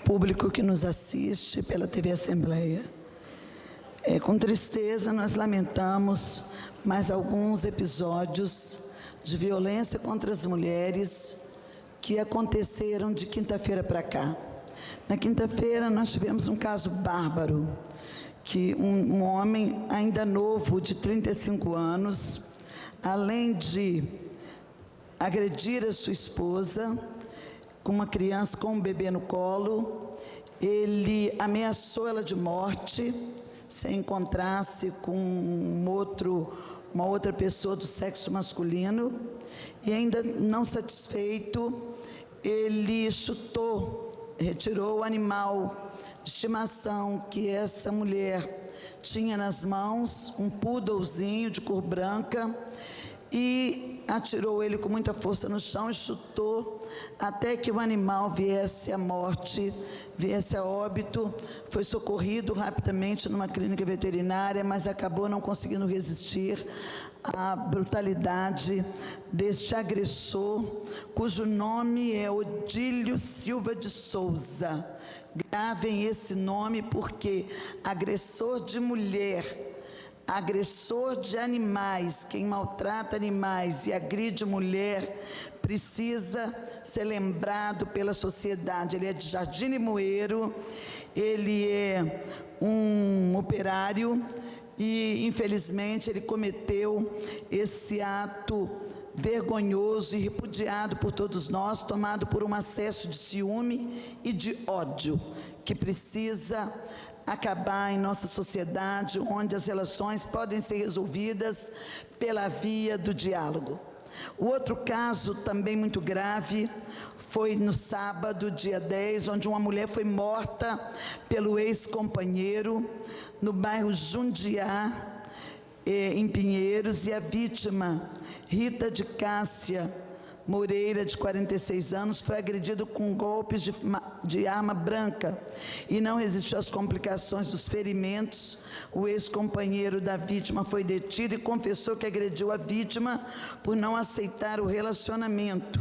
público que nos assiste pela TV Assembleia. Com tristeza, nós lamentamos mais alguns episódios de violência contra as mulheres que aconteceram de quinta-feira para cá. Na quinta-feira, nós tivemos um caso bárbaro, que um homem ainda novo, de 35 anos, além de agredir a sua esposa, com uma criança, com um bebê no colo, ele ameaçou ela de morte se encontrasse com uma outra pessoa do sexo masculino, e ainda não satisfeito, ele retirou o animal de estimação que essa mulher tinha nas mãos, um poodlezinho de cor branca, e atirou ele com muita força no chão e chutou até que o animal viesse à morte, viesse a óbito. Foi socorrido rapidamente numa clínica veterinária, mas acabou não conseguindo resistir à brutalidade deste agressor, cujo nome é Odílio Silva de Souza. Gravem esse nome, porque agressor de mulher, agressor de animais, quem maltrata animais e agride mulher, precisa ser lembrado pela sociedade. Ele é de Jardim Limoeiro, ele é um operário e, infelizmente, ele cometeu esse ato vergonhoso e repudiado por todos nós, tomado por um acesso de ciúme e de ódio, que precisa acabar em nossa sociedade, onde as relações podem ser resolvidas pela via do diálogo. O outro caso, também muito grave, foi no sábado, dia 10, onde uma mulher foi morta pelo ex-companheiro no bairro Jundiá, em Pinheiros, e a vítima, Rita de Cássia Moreira, de 46 anos, foi agredido com golpes de arma branca e não resistiu às complicações dos ferimentos. O ex-companheiro da vítima foi detido e confessou que agrediu a vítima por não aceitar o relacionamento.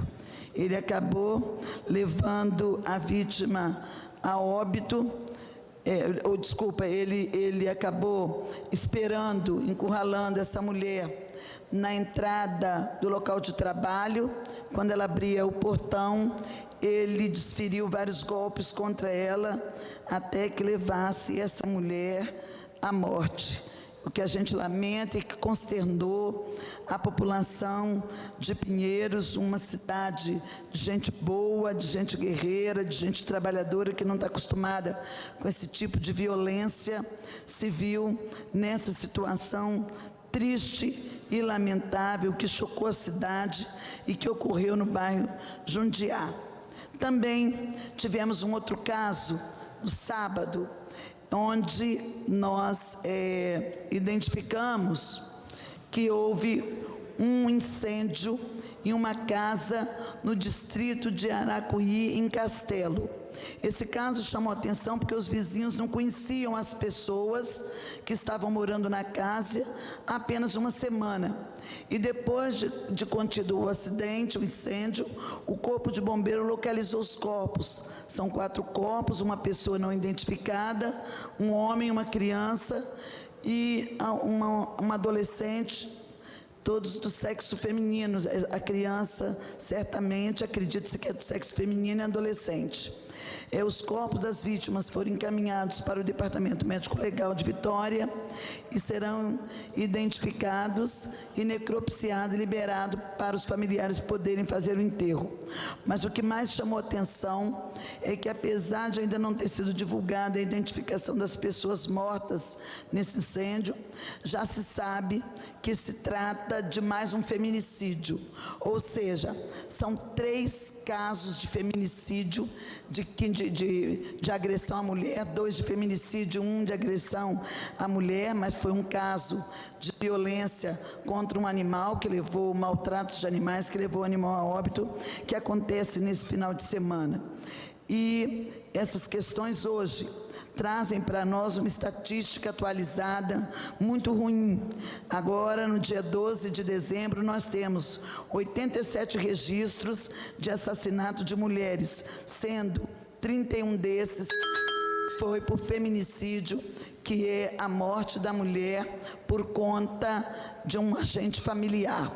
Ele acabou levando a vítima a óbito, ele acabou encurralando essa mulher na entrada do local de trabalho. Quando ela abria o portão, ele desferiu vários golpes contra ela, até que levasse essa mulher à morte. O que a gente lamenta e que consternou a população de Pinheiros, uma cidade de gente boa, de gente guerreira, de gente trabalhadora, que não está acostumada com esse tipo de violência, se viu nessa situação triste e lamentável, que chocou a cidade e que ocorreu no bairro Jundiá. Também tivemos um outro caso, no sábado, onde nós identificamos que houve um incêndio em uma casa no distrito de Aracuí, em Castelo. Esse caso chamou a atenção porque os vizinhos não conheciam as pessoas que estavam morando na casa há apenas uma semana. E depois de contido o acidente, o incêndio, o corpo de bombeiro localizou os corpos. São 4 corpos, uma pessoa não identificada, um homem, uma criança e uma adolescente todos do sexo feminino. A criança, certamente, acredita-se que é do sexo feminino e adolescente. Os corpos das vítimas foram encaminhados para o Departamento Médico Legal de Vitória e serão identificados e necropsiados e liberados para os familiares poderem fazer o enterro. Mas o que mais chamou atenção é que, apesar de ainda não ter sido divulgada a identificação das pessoas mortas nesse incêndio, já se sabe que se trata de mais um feminicídio, ou seja, são 3 casos de feminicídio, de agressão à mulher, 2 de feminicídio, 1 de agressão à mulher, mas foi um caso de violência contra um animal que levou, maltratos de animais, que levou o animal a óbito, que acontece nesse final de semana. E essas questões hoje trazem para nós uma estatística atualizada muito ruim. Agora, no dia 12 de dezembro, nós temos 87 registros de assassinato de mulheres, sendo 31 desses foi por feminicídio, que é a morte da mulher por conta de um agente familiar.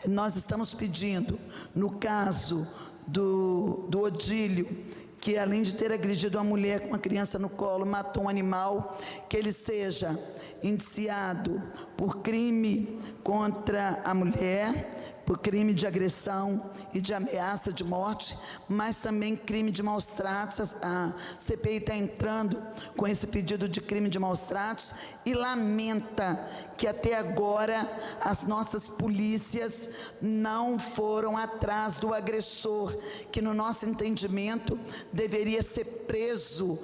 Nós estamos pedindo, no caso do Odílio, que além de ter agredido uma mulher com uma criança no colo, matou um animal, que ele seja indiciado por crime contra a mulher, por crime de agressão e de ameaça de morte, mas também crime de maus tratos. A CPI está entrando com esse pedido de crime de maus tratos e lamenta que até agora as nossas polícias não foram atrás do agressor, que no nosso entendimento deveria ser preso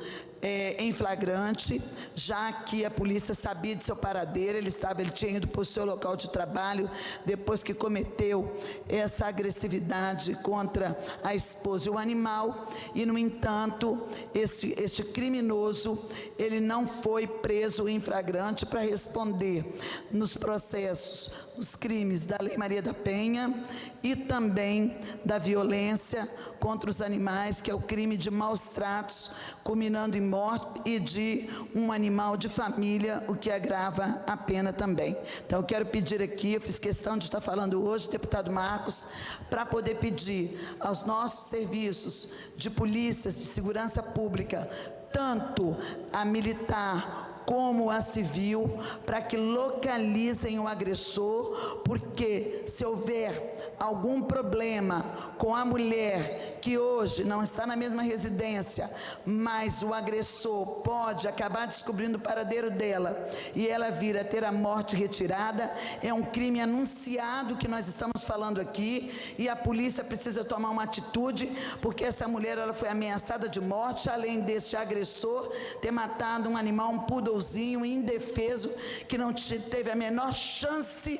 em flagrante, já que a polícia sabia de seu paradeiro, ele tinha ido para o seu local de trabalho depois que cometeu essa agressividade contra a esposa e o animal, e no entanto, este criminoso, ele não foi preso em flagrante para responder nos processos, nos crimes da Lei Maria da Penha e também da violência contra os animais, que é o crime de maus tratos, culminando em morte, e de um animal de família, o que agrava a pena também. Então, eu quero pedir aqui, eu fiz questão de estar falando hoje, deputado Marcos, para poder pedir aos nossos serviços de polícias, de segurança pública, tanto a militar como a civil, para que localizem o agressor, porque se houver algum problema com a mulher que hoje não está na mesma residência, mas o agressor pode acabar descobrindo o paradeiro dela e ela vir a ter a morte retirada, é um crime anunciado que nós estamos falando aqui, e a polícia precisa tomar uma atitude, porque essa mulher, ela foi ameaçada de morte, além deste agressor ter matado um animal, um poodlezinho indefeso, que não teve a menor chance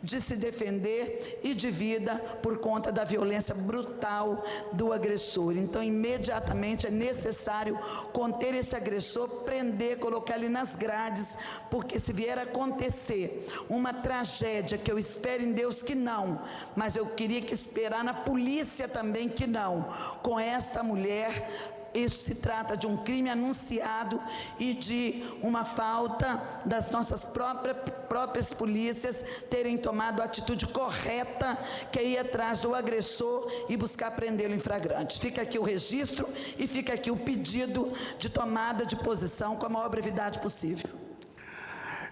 de se defender e de vida por conta da violência brutal do agressor. Então, imediatamente é necessário conter esse agressor, prender, colocar ele nas grades, porque se vier a acontecer uma tragédia, que eu espero em Deus que não, mas eu queria que esperar na polícia também que não, com esta mulher, isso se trata de um crime anunciado e de uma falta das nossas próprias polícias terem tomado a atitude correta, que é ir atrás do agressor e buscar prendê-lo em flagrante. Fica aqui o registro e fica aqui o pedido de tomada de posição com a maior brevidade possível.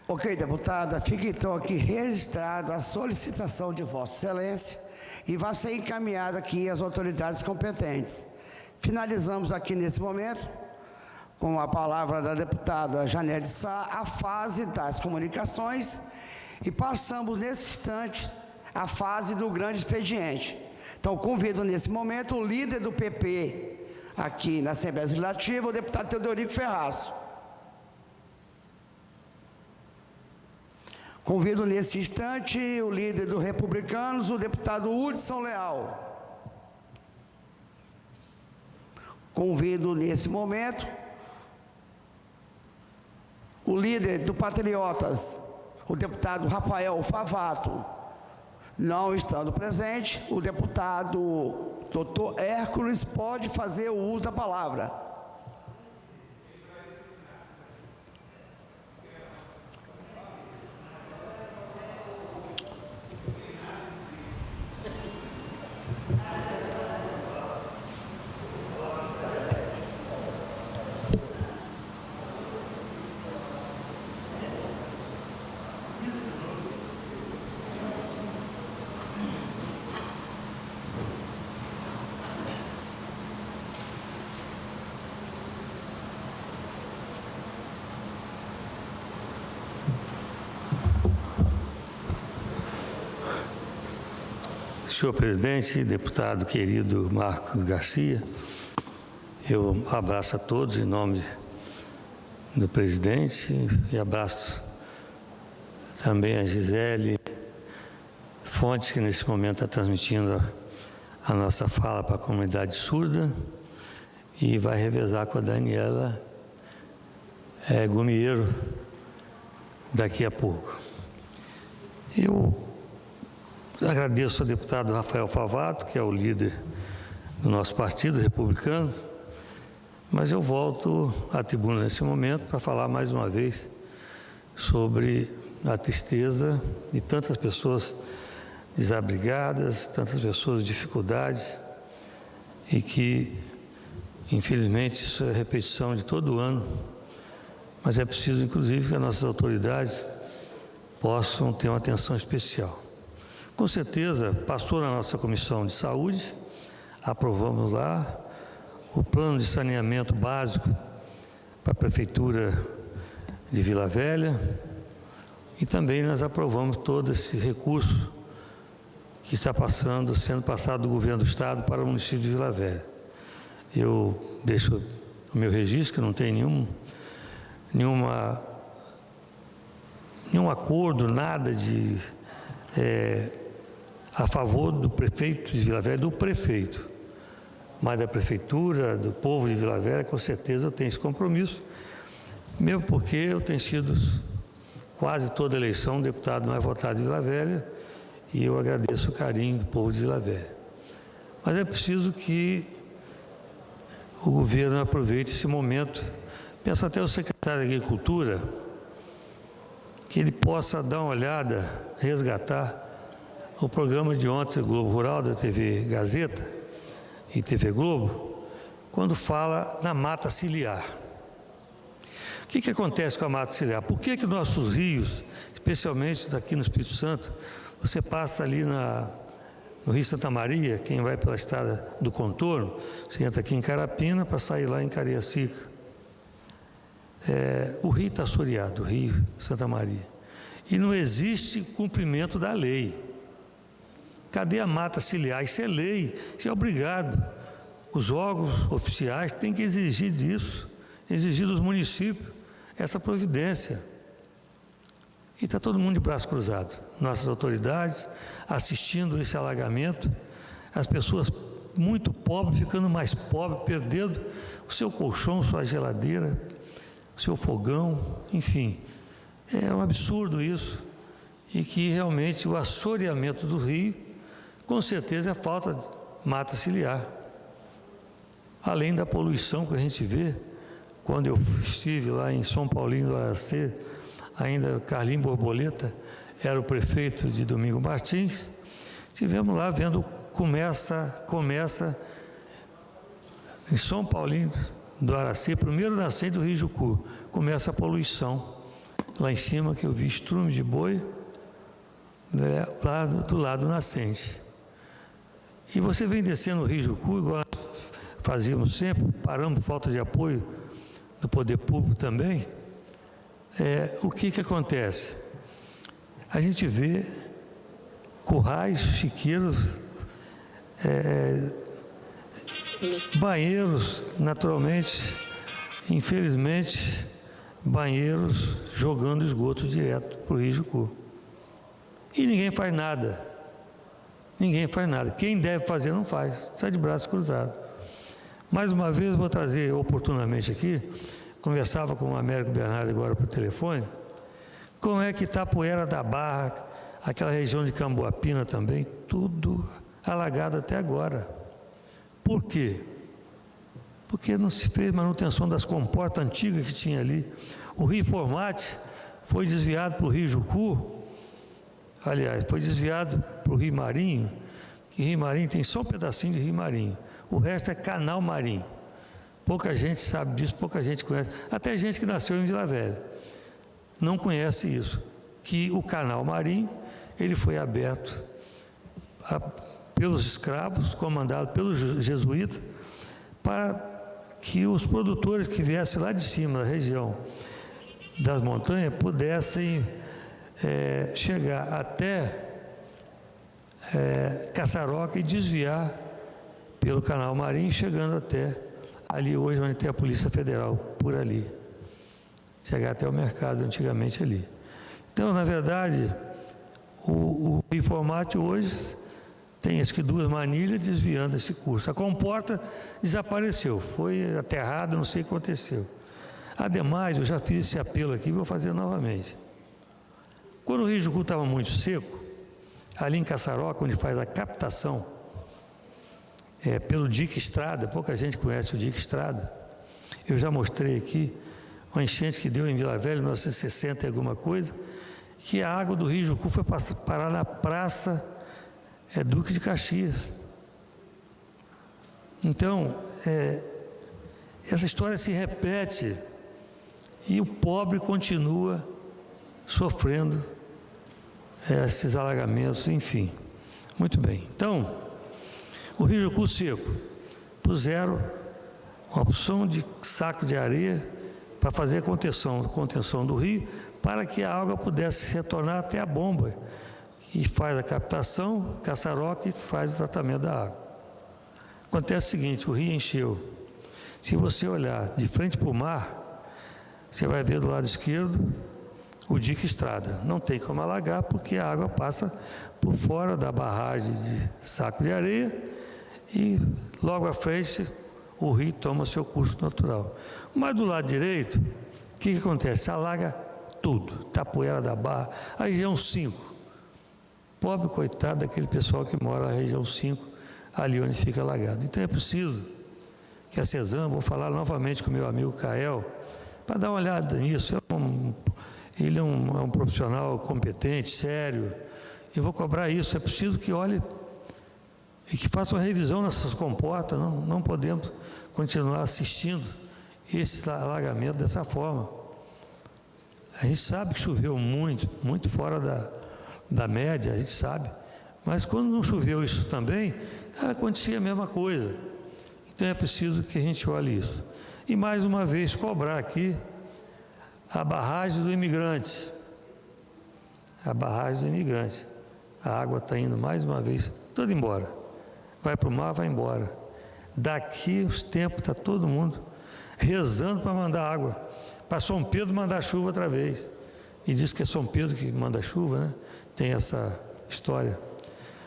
Ok, deputada, fica então aqui registrada a solicitação de Vossa Excelência e vai ser encaminhada aqui às autoridades competentes. Finalizamos aqui nesse momento, com a palavra da deputada Janete Sá, a fase das comunicações, e passamos nesse instante a fase do grande expediente. Então, convido nesse momento o líder do PP aqui na Assembleia Legislativa, o deputado Teodorico Ferraz. Convido nesse instante o líder do Republicanos, o deputado Hudson Leal. Convido nesse momento o líder do Patriotas, o deputado Rafael Favato. Não estando presente, o deputado Dr. Hércules pode fazer o uso da palavra. Senhor presidente, deputado querido Marcos Garcia, eu abraço a todos em nome do presidente e abraço também a Gisele Fontes, que nesse momento está transmitindo a nossa fala para a comunidade surda, e vai revezar com a Daniela Gumieiro daqui a pouco. Eu agradeço ao deputado Rafael Favato, que é o líder do nosso partido republicano, mas eu volto à tribuna nesse momento para falar mais uma vez sobre a tristeza de tantas pessoas desabrigadas, tantas pessoas em dificuldades, e que, infelizmente, isso é repetição de todo ano, mas é preciso, inclusive, que as nossas autoridades possam ter uma atenção especial. Com certeza, passou na nossa Comissão de Saúde, aprovamos lá o plano de saneamento básico para a Prefeitura de Vila Velha, e também nós aprovamos todo esse recurso que está sendo passado do governo do Estado para o município de Vila Velha. Eu deixo o meu registro, que não tem nenhum acordo, nada de a favor do prefeito de Vila Velha, do prefeito, mas da prefeitura, do povo de Vila Velha, com certeza eu tenho esse compromisso, mesmo porque eu tenho sido quase toda eleição o deputado mais votado de Vila Velha, e eu agradeço o carinho do povo de Vila Velha. Mas é preciso que o governo aproveite esse momento. Peço até ao secretário de Agricultura que ele possa dar uma olhada, resgatar o programa de ontem do Globo Rural, da TV Gazeta e TV Globo, quando fala na mata ciliar. O que acontece com a mata ciliar? Por que nossos rios, especialmente daqui no Espírito Santo, você passa ali no Rio Santa Maria, quem vai pela estrada do contorno, você entra aqui em Carapina para sair lá em Cariacica. O rio está assoreado, o Rio Santa Maria. E não existe cumprimento da lei. Cadê a mata ciliar? Isso é lei, isso é obrigado. Os órgãos oficiais têm que exigir disso, exigir dos municípios essa providência. E está todo mundo de braço cruzado. Nossas autoridades assistindo esse alagamento, as pessoas muito pobres ficando mais pobres, perdendo o seu colchão, sua geladeira, o seu fogão, enfim. É um absurdo isso. E que realmente o assoreamento do rio, com certeza, é falta de mata ciliar. Além da poluição que a gente vê, quando eu estive lá em São Paulinho do Aracê, ainda Carlinhos Borboleta era o prefeito de Domingo Martins, estivemos lá vendo, começa em São Paulinho do Aracê, primeiro nascente do Rio Jucu, começa a poluição. Lá em cima que eu vi estrume de boi, lá do lado nascente. E você vem descendo o Rio Jucu, igual fazíamos sempre, paramos por falta de apoio do poder público também. O que acontece? A gente vê currais, chiqueiros, banheiros, naturalmente, infelizmente, banheiros jogando esgoto direto para o Rio Jucu. E ninguém faz nada. Ninguém faz nada. Quem deve fazer não faz, está de braço cruzado. Mais uma vez, vou trazer oportunamente aqui, conversava com o Américo Bernardo agora por telefone, como é que Itapuera da Barra, aquela região de Camboapina também, tudo alagado até agora. Por quê? Porque não se fez manutenção das comportas antigas que tinha ali. O Rio Formate foi desviado para o Rio Jucu, aliás, foi desviado para o Rio Marinho, que Rio Marinho tem só um pedacinho de Rio Marinho, o resto é canal marinho. Pouca gente sabe disso, pouca gente conhece, até gente que nasceu em Vila Velha não conhece isso, que o canal marinho, ele foi aberto pelos escravos, comandado pelos jesuítas, para que os produtores que viessem lá de cima, da região das montanhas, pudessem chegar até Caçaroca e desviar pelo Canal Marinho, chegando até ali hoje onde tem a Polícia Federal, por ali. Chegar até o mercado antigamente ali. Então, na verdade, o Informático hoje tem acho que 2 manilhas desviando esse curso. A comporta desapareceu, foi aterrada, não sei o que aconteceu. Ademais, eu já fiz esse apelo aqui, vou fazer novamente. Quando o Rio Jucu estava muito seco, ali em Caçaroca, onde faz a captação, pelo Dique Estrada, pouca gente conhece o Dique Estrada, eu já mostrei aqui, uma enchente que deu em Vila Velha, em 1960 e alguma coisa, que a água do Rio Jucu foi parar na praça Duque de Caxias. Então, essa história se repete e o pobre continua sofrendo esses alagamentos, enfim. Muito bem. Então, o Rio Jucu seco, puseram uma opção de saco de areia para fazer a contenção do rio, para que a água pudesse retornar até a bomba, que faz a captação, Caçaroca, e faz o tratamento da água. Acontece o seguinte, o rio encheu. Se você olhar de frente para o mar, você vai ver do lado esquerdo o Dique Estrada. Não tem como alagar, porque a água passa por fora da barragem de saco de areia e logo à frente o rio toma seu curso natural. Mas do lado direito, o que acontece? Alaga tudo, Tapoeira da Barra, a região 5. Pobre coitado daquele pessoal que mora na região 5, ali onde fica alagado. Então é preciso que a CESAM, vou falar novamente com o meu amigo Cael, para dar uma olhada nisso. Ele é um profissional competente, sério, eu vou cobrar isso. É preciso que olhe e que faça uma revisão nessas comportas. Não podemos continuar assistindo esse alagamento dessa forma. A gente sabe que choveu muito fora da média, a gente sabe, mas quando não choveu isso também, acontecia a mesma coisa. Então é preciso que a gente olhe isso. E mais uma vez cobrar aqui a barragem do Imigrante. A barragem do Imigrante. A água está indo mais uma vez, toda embora. Vai para o mar, vai embora. Daqui os tempos está todo mundo rezando para mandar água. Para São Pedro mandar chuva outra vez. E diz que é São Pedro que manda chuva, né? Tem essa história.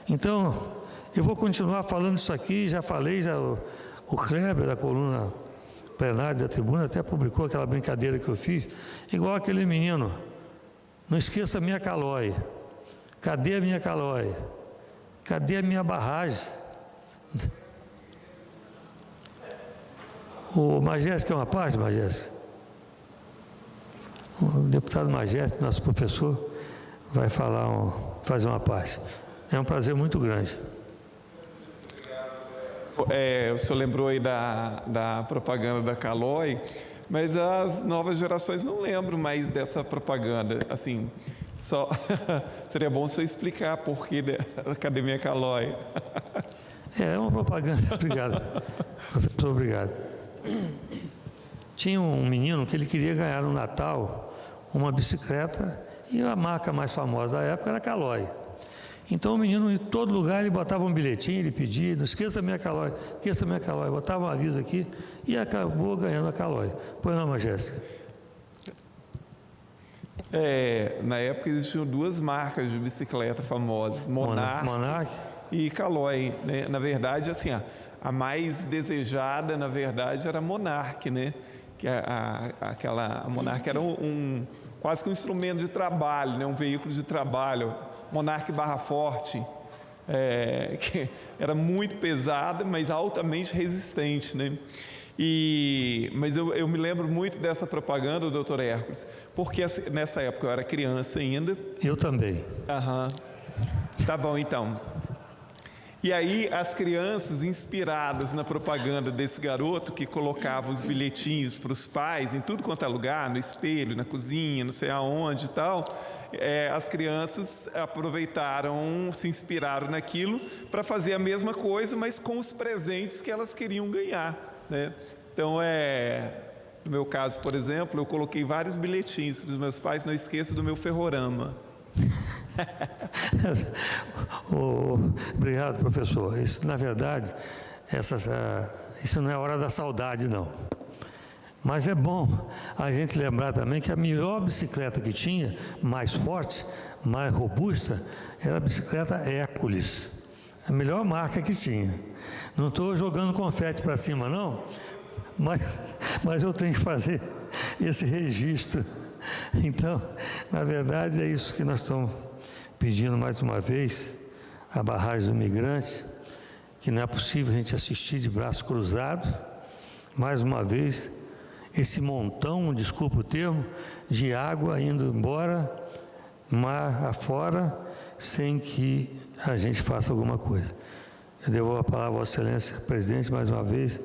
Então, eu vou continuar falando isso aqui, já falei, o Kleber da coluna plenária da tribuna até publicou aquela brincadeira que eu fiz, igual aquele menino, não esqueça a minha Calói. Cadê a minha Calói? Cadê a minha barragem? O Magéstico é uma parte, Magéstico? O deputado Magéstico, nosso professor, vai fazer uma parte. É um prazer muito grande. O senhor lembrou aí da propaganda da Calói, mas as novas gerações não lembram mais dessa propaganda. Assim, só seria bom o senhor explicar por que da Academia Calói. É uma propaganda. Obrigado, professor, obrigado. Tinha um menino que ele queria ganhar no Natal uma bicicleta e a marca mais famosa da época era a Calói. Então o menino, em todo lugar, ele botava um bilhetinho, ele pedia, não esqueça a minha Calói, esqueça a minha Calói, botava um aviso aqui e acabou ganhando a Calói. Pois não, Magésica? Na época existiam 2 marcas de bicicleta famosas, Monarch e Calói, né? Na verdade, assim, a mais desejada, na verdade, era a Monarch, né? Que a Monarch era quase que um instrumento de trabalho, né? Um veículo de trabalho. Monarch Barra Forte, que era muito pesada, mas altamente resistente, né? Mas eu me lembro muito dessa propaganda, doutor Hércules, porque nessa época eu era criança ainda. Eu também. Aham. Tá bom, então. E aí as crianças, inspiradas na propaganda desse garoto que colocava os bilhetinhos para os pais em tudo quanto é lugar, no espelho, na cozinha, não sei aonde e tal, as crianças aproveitaram, se inspiraram naquilo para fazer a mesma coisa, mas com os presentes que elas queriam ganhar, né? Então, no meu caso, por exemplo, eu coloquei vários bilhetinhos para os meus pais, não esqueça do meu ferrorama. Obrigado, professor. Isso, na verdade, isso não é hora da saudade, não. Mas é bom a gente lembrar também que a melhor bicicleta que tinha, mais forte, mais robusta, era a bicicleta Hércules. A melhor marca que tinha. Não estou jogando confete para cima, não, mas eu tenho que fazer esse registro. Então, na verdade, é isso que nós estamos pedindo mais uma vez, a barragem do migrante, que não é possível a gente assistir de braço cruzado, mais uma vez, esse montão, desculpa o termo, de água indo embora, mar afora, sem que a gente faça alguma coisa. Eu devolvo a palavra a Vossa Excelência, presidente, mais uma vez,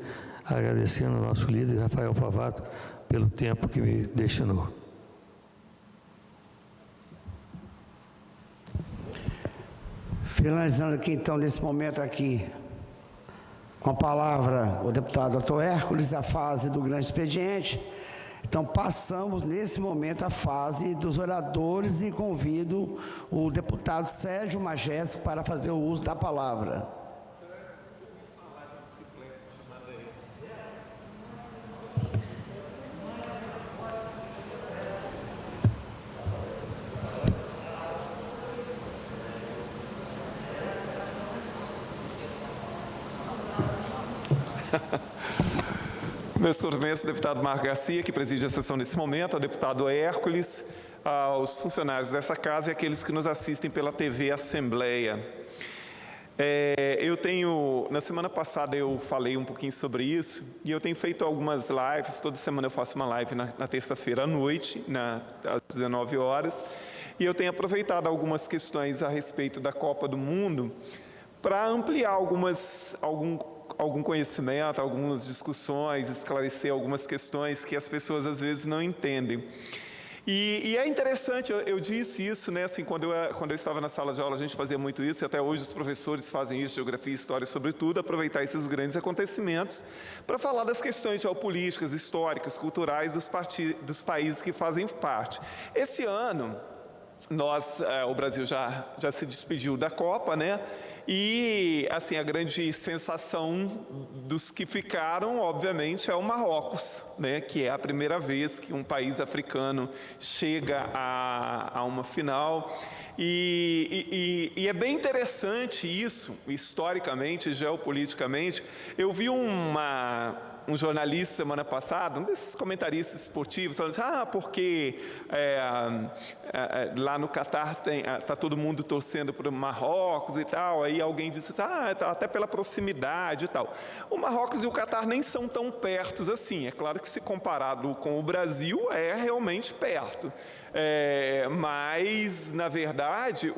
agradecendo ao nosso líder, Rafael Favato, pelo tempo que me destinou. Finalizando aqui, então, nesse momento aqui, com a palavra o deputado doutor Hércules, a fase do grande expediente. Então, passamos nesse momento a fase dos oradores e convido o deputado Sérgio Majesco para fazer o uso da palavra. Meus cumprimentos, deputado Marco Garcia, que preside a sessão nesse momento, ao deputado Hércules, aos funcionários dessa casa e aqueles que nos assistem pela TV Assembleia. Na semana passada eu falei um pouquinho sobre isso, e eu tenho feito algumas lives, toda semana eu faço uma live na terça-feira à noite, às 19 horas, e eu tenho aproveitado algumas questões a respeito da Copa do Mundo para ampliar algum conhecimento, algumas discussões, esclarecer algumas questões que as pessoas às vezes não entendem. E é interessante, eu disse isso, né, assim, quando eu estava na sala de aula, a gente fazia muito isso, e até hoje os professores fazem isso, geografia e história sobretudo, aproveitar esses grandes acontecimentos para falar das questões geopolíticas, históricas, culturais dos países que fazem parte. Esse ano, o Brasil já se despediu da Copa, né? E, assim, a grande sensação dos que ficaram, obviamente, é o Marrocos, né? Que é a primeira vez que um país africano chega a uma final. E é bem interessante isso, historicamente, geopoliticamente. Eu vi um jornalista semana passada, um desses comentaristas esportivos, falando assim, porque lá no Catar está todo mundo torcendo para o Marrocos e tal, aí alguém disse assim, até pela proximidade e tal. O Marrocos e o Catar nem são tão pertos assim, é claro que se comparado com o Brasil é realmente perto, mas na verdade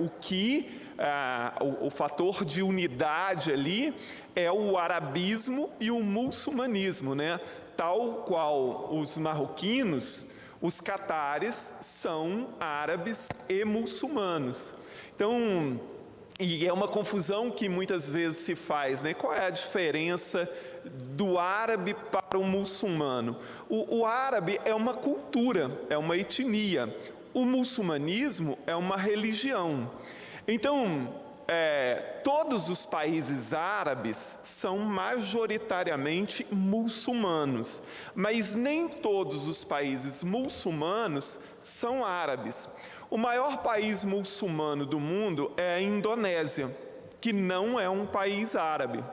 o fator de unidade ali é o arabismo e o muçulmanismo, né? Tal qual os marroquinos, os catares são árabes e muçulmanos. Então, e é uma confusão que muitas vezes se faz, né? Qual é a diferença do árabe para o muçulmano? O árabe é uma cultura, é uma etnia. O muçulmanismo é uma religião. Então, todos os países árabes são majoritariamente muçulmanos, mas nem todos os países muçulmanos são árabes. O maior país muçulmano do mundo é a Indonésia, que não é um país árabe.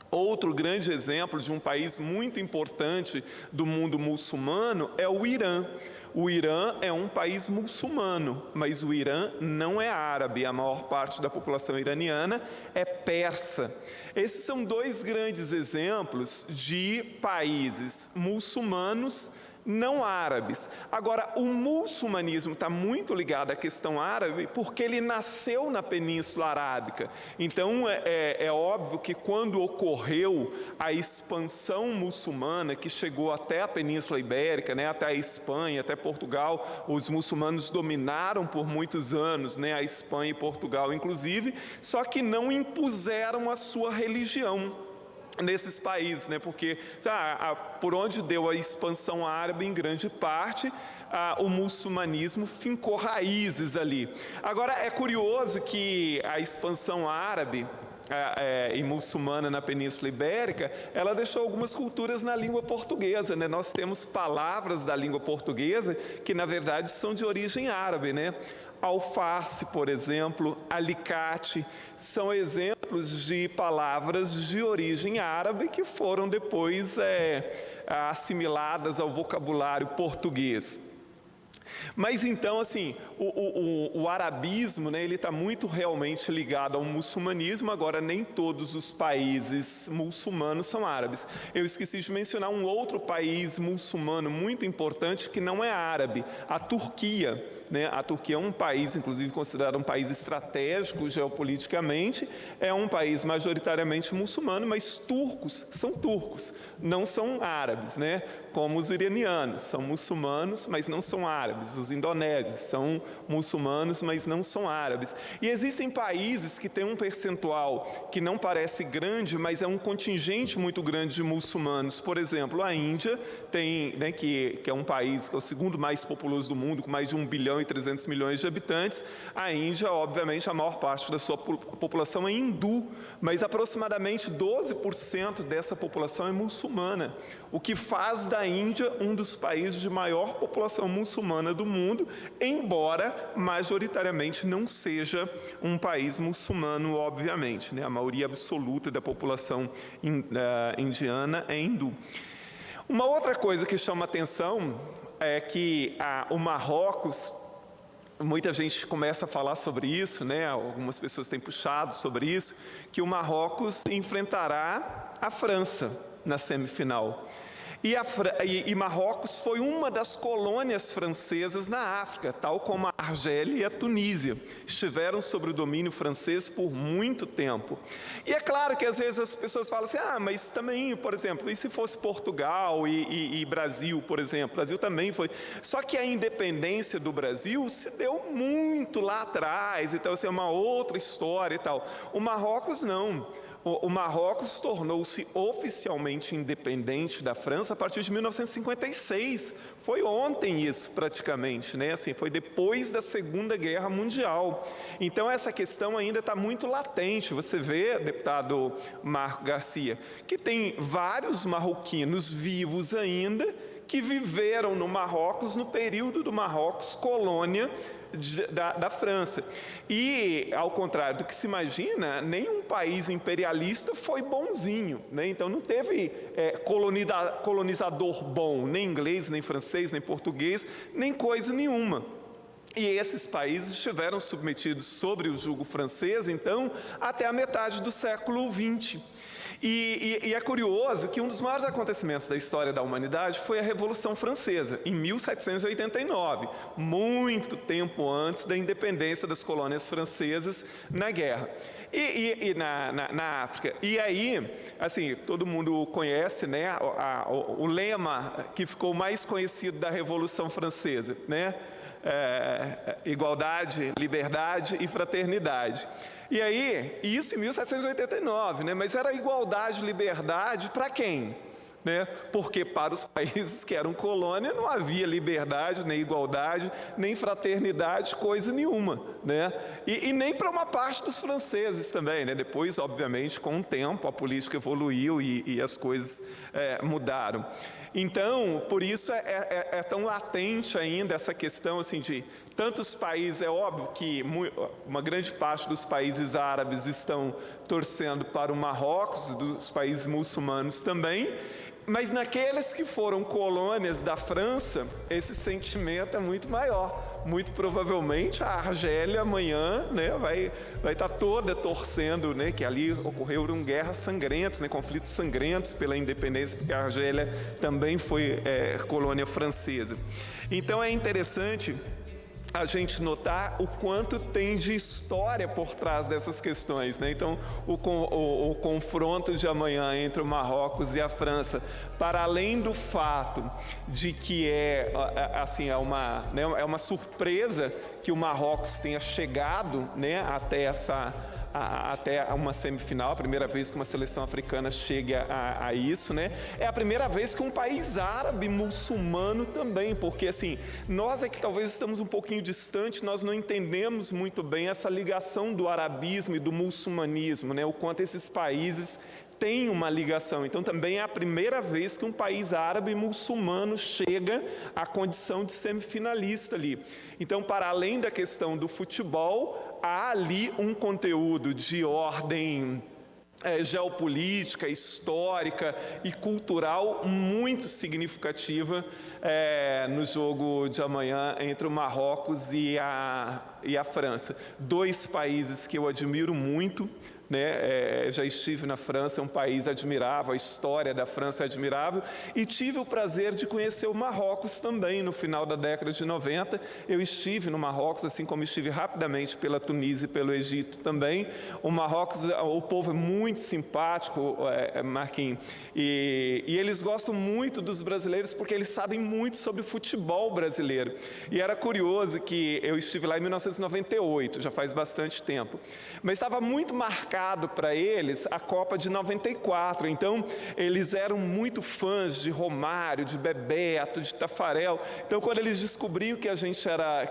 Outro grande exemplo de um país muito importante do mundo muçulmano é o Irã. O Irã é um país muçulmano, mas o Irã não é árabe. A maior parte da população iraniana é persa. Esses são dois grandes exemplos de países muçulmanos não árabes. Agora, o muçulmanismo está muito ligado à questão árabe porque ele nasceu na Península Arábica. Então, é óbvio que quando ocorreu a expansão muçulmana, que chegou até a Península Ibérica, né, até a Espanha, até Portugal, os muçulmanos dominaram por muitos anos, né, a Espanha e Portugal, inclusive, só que não impuseram a sua religião nesses países, né? Porque por onde deu a expansão árabe, em grande parte, o muçulmanismo fincou raízes ali. Agora, é curioso que a expansão árabe e muçulmana na Península Ibérica, ela deixou algumas culturas na língua portuguesa, né? Nós temos palavras da língua portuguesa que, na verdade, são de origem árabe, né? Alface, por exemplo, alicate, são exemplos de palavras de origem árabe que foram depois assimiladas ao vocabulário português. Mas então, assim, o arabismo, né, ele está muito realmente ligado ao muçulmanismo. Agora, nem todos os países muçulmanos são árabes. Eu esqueci de mencionar um outro país muçulmano muito importante que não é árabe, a Turquia, né? A Turquia é um país, inclusive, considerado um país estratégico geopoliticamente, é um país majoritariamente muçulmano, mas turcos, não são árabes, né? Como os iranianos, são muçulmanos, mas não são árabes. Os indonésios são muçulmanos, mas não são árabes. E existem países que têm um percentual que não parece grande, mas é um contingente muito grande de muçulmanos. Por exemplo, a Índia tem, né, que é um país que é o segundo mais populoso do mundo, com mais de 1 bilhão e 300 milhões de habitantes. A Índia, obviamente, a maior parte da sua população é hindu, mas aproximadamente 12% dessa população é muçulmana, o que faz da Índia um dos países de maior população muçulmana do mundo, embora majoritariamente não seja um país muçulmano, obviamente, né? A maioria absoluta da população indiana é hindu. Uma outra coisa que chama atenção é que o Marrocos, muita gente começa a falar sobre isso, né? Algumas pessoas têm puxado sobre isso, que o Marrocos enfrentará a França na semifinal. E Marrocos foi uma das colônias francesas na África, tal como a Argélia e a Tunísia. Estiveram sob o domínio francês por muito tempo. E é claro que às vezes as pessoas falam assim, mas também, por exemplo, e se fosse Portugal e Brasil, por exemplo? Brasil também foi. Só que a independência do Brasil se deu muito lá atrás, então assim, é uma outra história e tal. O Marrocos não. O Marrocos tornou-se oficialmente independente da França a partir de 1956. Foi ontem isso, praticamente, né? Assim, foi depois da Segunda Guerra Mundial. Então, essa questão ainda está muito latente. Você vê, deputado Marco Garcia, que tem vários marroquinos vivos ainda que viveram no Marrocos no período do Marrocos colônia da França. E, ao contrário do que se imagina, nenhum país imperialista foi bonzinho, né? Então não teve colonizador bom, nem inglês, nem francês, nem português, nem coisa nenhuma. E esses países estiveram submetidos sobre o jugo francês, então, até a metade do século XX. E é curioso que um dos maiores acontecimentos da história da humanidade foi a Revolução Francesa, em 1789, muito tempo antes da independência das colônias francesas na guerra e na África. E aí, assim, todo mundo conhece, né, o lema que ficou mais conhecido da Revolução Francesa, né? Igualdade, liberdade e fraternidade. E aí, isso em 1789, né? Mas era igualdade e liberdade para quem? Né? Porque para os países que eram colônia não havia liberdade, nem igualdade, nem fraternidade, coisa nenhuma, né? E nem para uma parte dos franceses também, né? Depois, obviamente, com o tempo, a política evoluiu e as coisas mudaram. Então, por isso é tão latente ainda essa questão assim de tantos países. É óbvio que uma grande parte dos países árabes estão torcendo para o Marrocos, dos países muçulmanos também, mas naqueles que foram colônias da França, esse sentimento é muito maior. Muito provavelmente a Argélia amanhã, né, vai estar toda torcendo, né, que ali ocorreram guerras sangrentas, né, conflitos sangrentos pela independência, porque a Argélia também foi colônia francesa. Então é interessante a gente notar o quanto tem de história por trás dessas questões, né? Então, o confronto de amanhã entre o Marrocos e a França, para além do fato de que é uma surpresa que o Marrocos tenha chegado, né, até até uma semifinal, a primeira vez que uma seleção africana chega a isso, né? É a primeira vez que um país árabe muçulmano também, porque assim, nós é que talvez estamos um pouquinho distantes, nós não entendemos muito bem essa ligação do arabismo e do muçulmanismo, né? O quanto esses países têm uma ligação. Então também é a primeira vez que um país árabe muçulmano chega à condição de semifinalista ali. Então, para além da questão do futebol, há ali um conteúdo de ordem geopolítica, histórica e cultural muito significativa no jogo de amanhã entre o Marrocos e a França. Dois países que eu admiro muito, né? Já estive na França, é um país admirável, a história da França é admirável, e tive o prazer de conhecer o Marrocos também no final da década de 90. Eu estive no Marrocos, assim como estive rapidamente pela Tunísia e pelo Egito também. O Marrocos, o povo é muito simpático, Marquinhos, e eles gostam muito dos brasileiros porque eles sabem muito sobre futebol brasileiro. E era curioso que eu estive lá em 1998, já faz bastante tempo, mas estava muito marcado para eles a Copa de 94, então eles eram muito fãs de Romário, de Bebeto, de Tafarel. Então quando eles descobriam que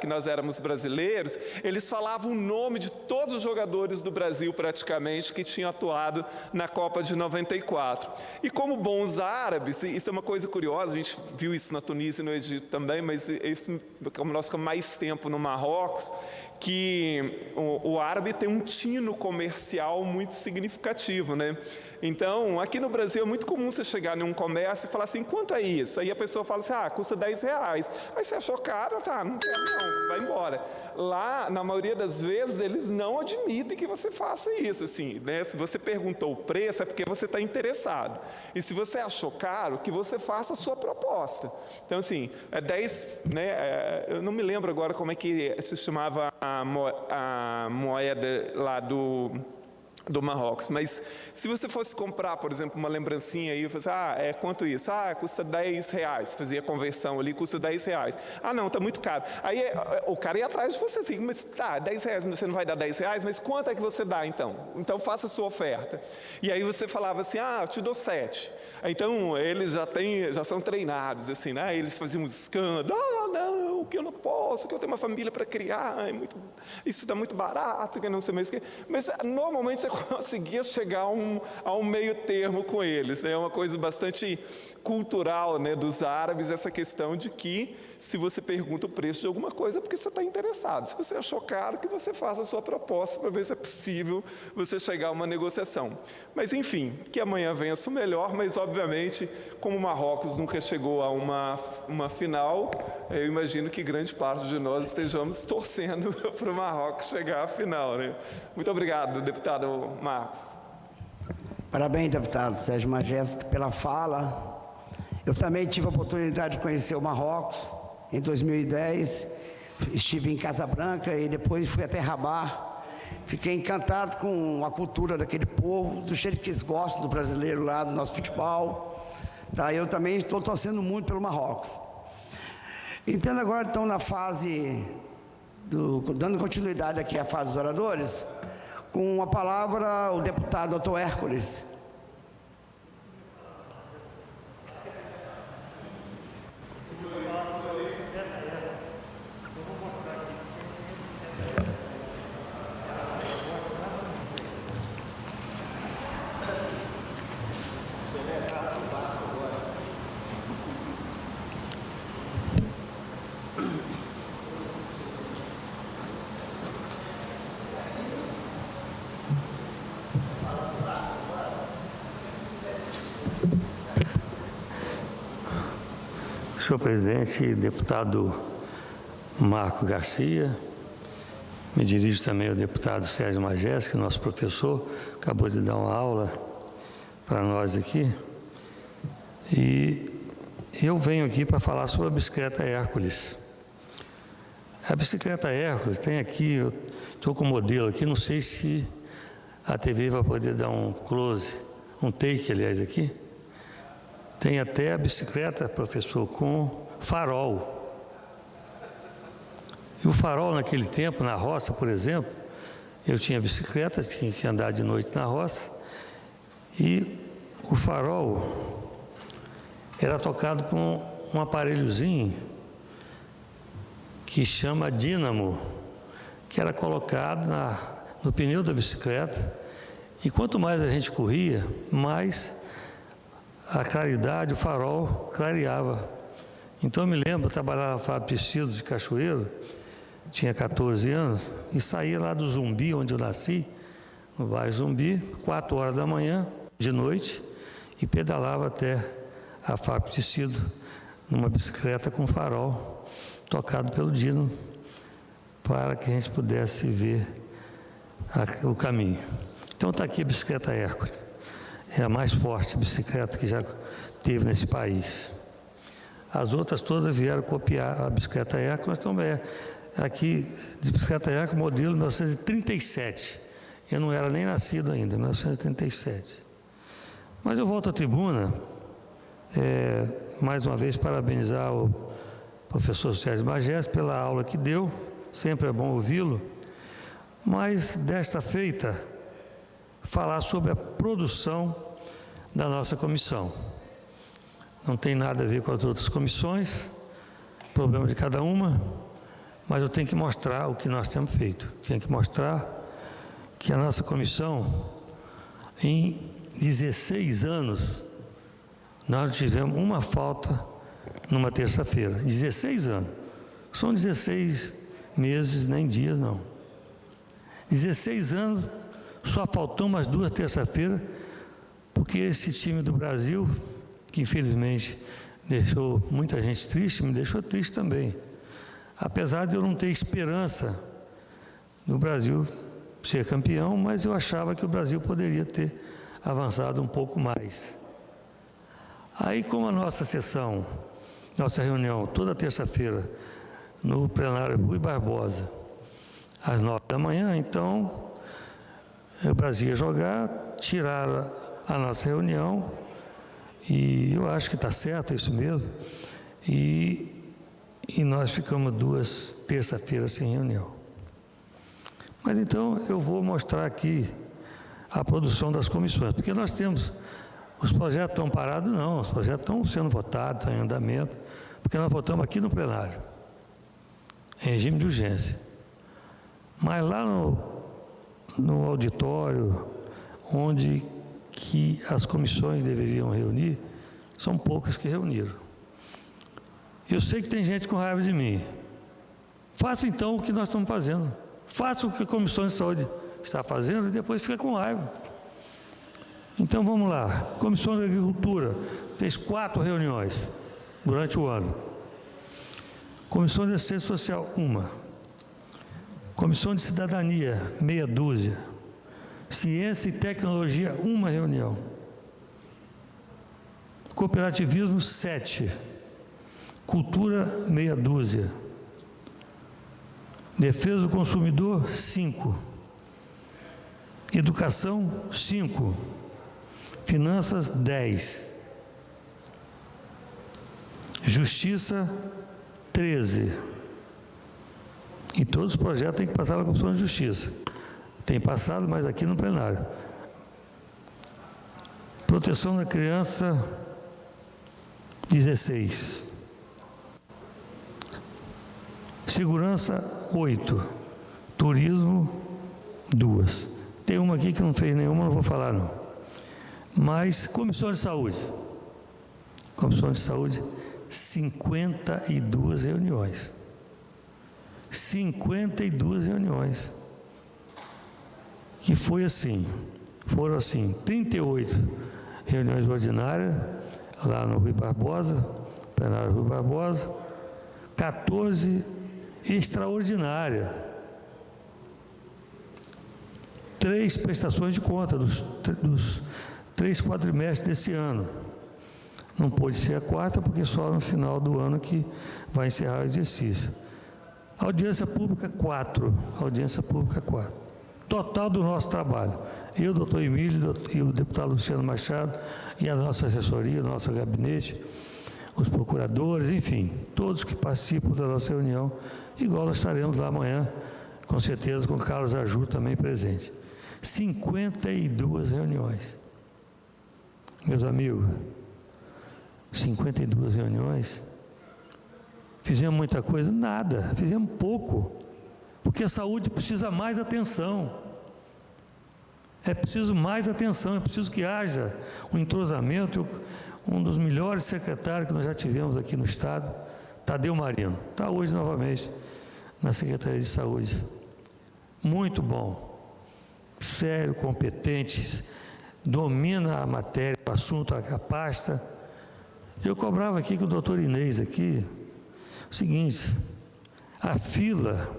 nós éramos brasileiros, eles falavam o nome de todos os jogadores do Brasil praticamente que tinham atuado na Copa de 94. E como bons árabes, isso é uma coisa curiosa, a gente viu isso na Tunísia e no Egito também, mas isso, como nós ficamos mais tempo no Marrocos, que o árabe tem um tino comercial muito significativo, né? Então, aqui no Brasil é muito comum você chegar em um comércio e falar assim, quanto é isso? Aí a pessoa fala assim, custa R$10. Aí você achou caro, não quero não, vai embora. Lá, na maioria das vezes, eles não admitem que você faça isso, assim, né? Se você perguntou o preço, é porque você está interessado. E se você achou caro, que você faça a sua proposta. Então, assim, 10, né? Eu não me lembro agora como é que se chamava a moeda lá do Marrocos, mas se você fosse comprar, por exemplo, uma lembrancinha aí, você quanto isso? Custa R$10, fazia a conversão ali, custa R$10. Não, está muito caro. Aí o cara ia atrás de você assim, mas R$10, você não vai dar R$10, mas quanto é que você dá então? Então faça a sua oferta. E aí você falava assim, eu te dou 7. Então eles já são treinados, assim, né? Eles faziam um escândalo, não, que eu não posso, que eu tenho uma família para criar, isso está muito barato, que não sei mais o que. Mas normalmente você conseguia chegar a um meio termo com eles, né? É uma coisa bastante cultural, né, dos árabes, essa questão de que se você pergunta o preço de alguma coisa é porque você está interessado. Se você achou caro, que você faça a sua proposta para ver se é possível você chegar a uma negociação. Mas, enfim, que amanhã venha o melhor, mas, obviamente, como o Marrocos nunca chegou a uma final, eu imagino que grande parte de nós estejamos torcendo para o Marrocos chegar à final, né? Muito obrigado, deputado Marcos. Parabéns, deputado Sérgio Majestic, pela fala. Eu também tive a oportunidade de conhecer o Marrocos em 2010, estive em Casabranca e depois fui até Rabat. Fiquei encantado com a cultura daquele povo, do jeito que eles gostam do brasileiro lá, do nosso futebol. Eu também estou torcendo muito pelo Marrocos. Entendo agora, então, na fase, dando continuidade aqui à fase dos oradores, com a palavra o deputado Otto Hércules. Senhor presidente, deputado Marco Garcia, me dirijo também ao deputado Sérgio Majestic, nosso professor, acabou de dar uma aula para nós aqui, e eu venho aqui para falar sobre a bicicleta Hércules. A bicicleta Hércules tem aqui, eu estou com o modelo aqui, não sei se a TV vai poder dar um close, um take, aliás, aqui. Tem até a bicicleta, professor, com farol. E o farol naquele tempo, na roça, por exemplo, Eu tinha bicicleta, tinha que andar de noite na roça, e o farol era tocado com um aparelhozinho que chama dínamo, que era colocado no pneu da bicicleta, e quanto mais a gente corria, mais a claridade, o farol clareava. Então eu me lembro, eu trabalhava na fábrica de tecido de Cachoeiro, tinha 14 anos, e saía lá do Zumbi, onde eu nasci, no bairro Zumbi, 4 horas da manhã, de noite, e pedalava até a fábrica de tecido, numa bicicleta com farol, tocado pelo dínamo, para que a gente pudesse ver o caminho. Então está aqui a bicicleta Hércules. É a mais forte bicicleta que já teve nesse país. As outras todas vieram copiar a bicicleta Hércules, mas também é aqui de bicicleta Hércules, modelo 1937. Eu não era nem nascido ainda, 1937. Mas eu volto à tribuna, mais uma vez parabenizar o professor Sérgio Magés pela aula que deu, sempre é bom ouvi-lo, mas desta feita, falar sobre a produção da nossa comissão. Não tem nada a ver com as outras comissões, problema de cada uma, mas eu tenho que mostrar o que nós temos feito. Tenho que mostrar que a nossa comissão, em 16 anos, nós não tivemos uma falta numa terça-feira. 16 anos. São 16 meses, nem dias, não. 16 anos, só faltou umas 2 terça-feiras, porque esse time do Brasil, que infelizmente deixou muita gente triste, me deixou triste também. Apesar de eu não ter esperança no Brasil ser campeão, mas eu achava que o Brasil poderia ter avançado um pouco mais. Aí, como a nossa sessão, nossa reunião, toda terça-feira, no plenário Rui Barbosa, às 9 da manhã, então, o Brasil ia jogar, tiraram a nossa reunião, e eu acho que está certo, é isso mesmo, e nós ficamos 2 terça-feiras sem reunião. Mas então eu vou mostrar aqui a produção das comissões, porque nós temos, os projetos estão parados? Não, os projetos estão sendo votados, estão em andamento, porque nós votamos aqui no plenário, em regime de urgência. Mas lá no auditório, onde que as comissões deveriam reunir, são poucas que reuniram. Eu sei que tem gente com raiva de mim. Faça então o que nós estamos fazendo. Faça o que a Comissão de Saúde está fazendo e depois fica com raiva. Então vamos lá. Comissão de Agricultura fez 4 reuniões durante o ano. Comissão de Assistência Social, 1. Comissão de Cidadania, meia dúzia. Ciência e Tecnologia, 1 reunião. Cooperativismo, 7. Cultura, meia dúzia. Defesa do Consumidor, 5. Educação, 5. Finanças, 10. Justiça, 13. E todos os projetos têm que passar na Comissão de Justiça. Tem passado, mas aqui no plenário. Proteção da Criança, 16. Segurança, 8. Turismo, 2. Tem uma aqui que não fez nenhuma, não vou falar não. Mas Comissão de Saúde. Comissão de Saúde, 52 reuniões. 52 reuniões. Que foi assim, foram assim, 38 reuniões ordinárias, lá no Rui Barbosa, plenário Rui Barbosa, 14 extraordinárias, 3 prestações de conta dos 3 quadrimestres desse ano. Não pôde ser a 4ª, porque só no final do ano que vai encerrar o exercício. Audiência pública, 4. Audiência pública, 4. Total do nosso trabalho. Eu, doutor Emílio e o deputado Luciano Machado, e a nossa assessoria, o nosso gabinete, os procuradores, enfim, todos que participam da nossa reunião, igual nós estaremos lá amanhã, com certeza com Carlos Aju também presente. 52 reuniões. Meus amigos, 52 reuniões. Fizemos muita coisa? Nada, fizemos pouco. Porque a saúde precisa mais atenção. É preciso mais atenção, é preciso que haja um entrosamento. Um dos melhores secretários que nós já tivemos aqui no Estado, Tadeu Marino, está hoje novamente na Secretaria de Saúde. Muito bom, sério, competente, domina a matéria, o assunto, a pasta. Eu cobrava aqui com o doutor Inês aqui, o seguinte, a fila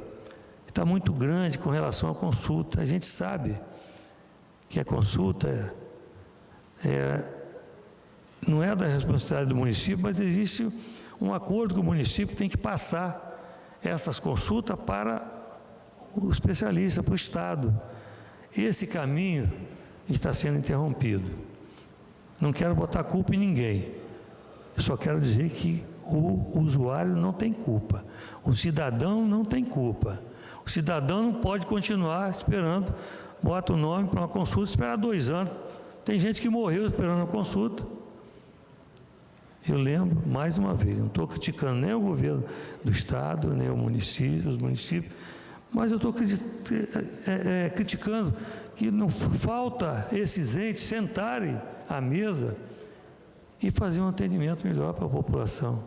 está muito grande com relação à consulta. A gente sabe que a consulta não é da responsabilidade do município, mas existe um acordo que o município tem que passar essas consultas para o especialista, para o Estado. Esse caminho está sendo interrompido. Não quero botar culpa em ninguém. Eu só quero dizer que o usuário não tem culpa. O cidadão não tem culpa. O cidadão não pode continuar esperando, bota o nome para uma consulta, esperar 2 anos. Tem gente que morreu esperando a consulta. Eu lembro, mais uma vez, não estou criticando nem o governo do Estado, nem o município, os municípios, mas eu estou criticando que não falta esses entes sentarem à mesa e fazer um atendimento melhor para a população.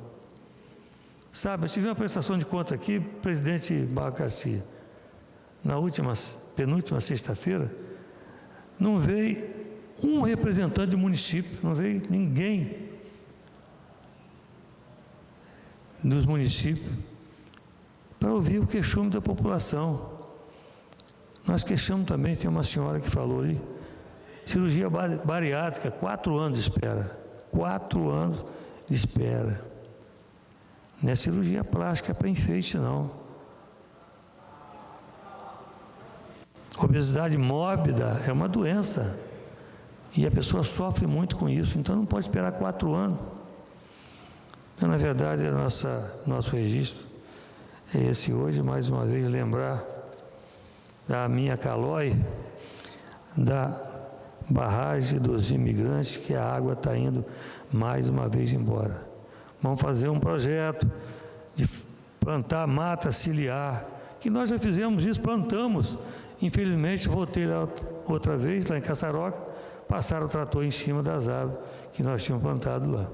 Sabe, eu tive uma prestação de conta aqui, presidente Marco Garcia, na penúltima sexta-feira, não veio um representante do município, não veio ninguém dos municípios para ouvir o queixume da população. Nós queixamos também, tem uma senhora que falou ali, cirurgia bariátrica, 4 anos de espera. 4 anos de espera. Não é cirurgia plástica para enfeite, não. Obesidade mórbida é uma doença e a pessoa sofre muito com isso, então não pode esperar 4 anos. Então, na verdade, nosso registro é esse hoje, mais uma vez, lembrar da minha Calói, da barragem dos imigrantes, que a água está indo mais uma vez embora. Vamos fazer um projeto de plantar mata ciliar, que nós já fizemos isso, plantamos. Infelizmente, voltei lá outra vez, lá em Caçaroca, passaram o trator em cima das árvores que nós tínhamos plantado lá.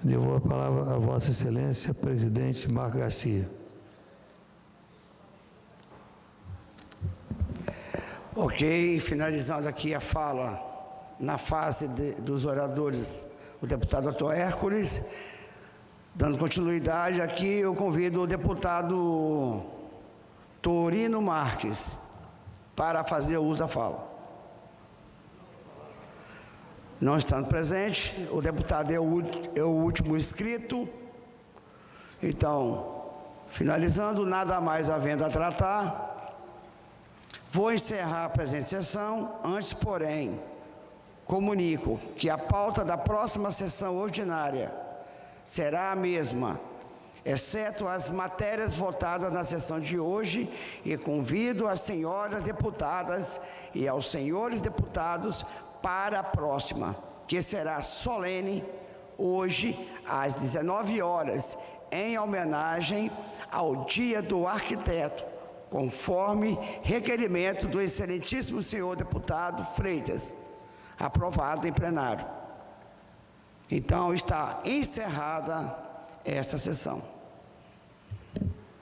Devolvo a palavra a Vossa Excelência, presidente Marco Garcia. Ok, finalizando aqui a fala, na fase dos oradores, o deputado Dr. Hércules. Dando continuidade aqui, eu convido o deputado Torino Marques para fazer uso da fala. Não estando presente, o deputado é o último inscrito. Então, finalizando, nada mais havendo a tratar, vou encerrar a presente sessão. Antes, porém, comunico que a pauta da próxima sessão ordinária será a mesma, exceto as matérias votadas na sessão de hoje, e convido as senhoras deputadas e aos senhores deputados para a próxima, que será solene, hoje, às 19 horas, em homenagem ao Dia do Arquiteto, conforme requerimento do excelentíssimo senhor deputado Freitas, aprovado em plenário. Então, está encerrada esta sessão.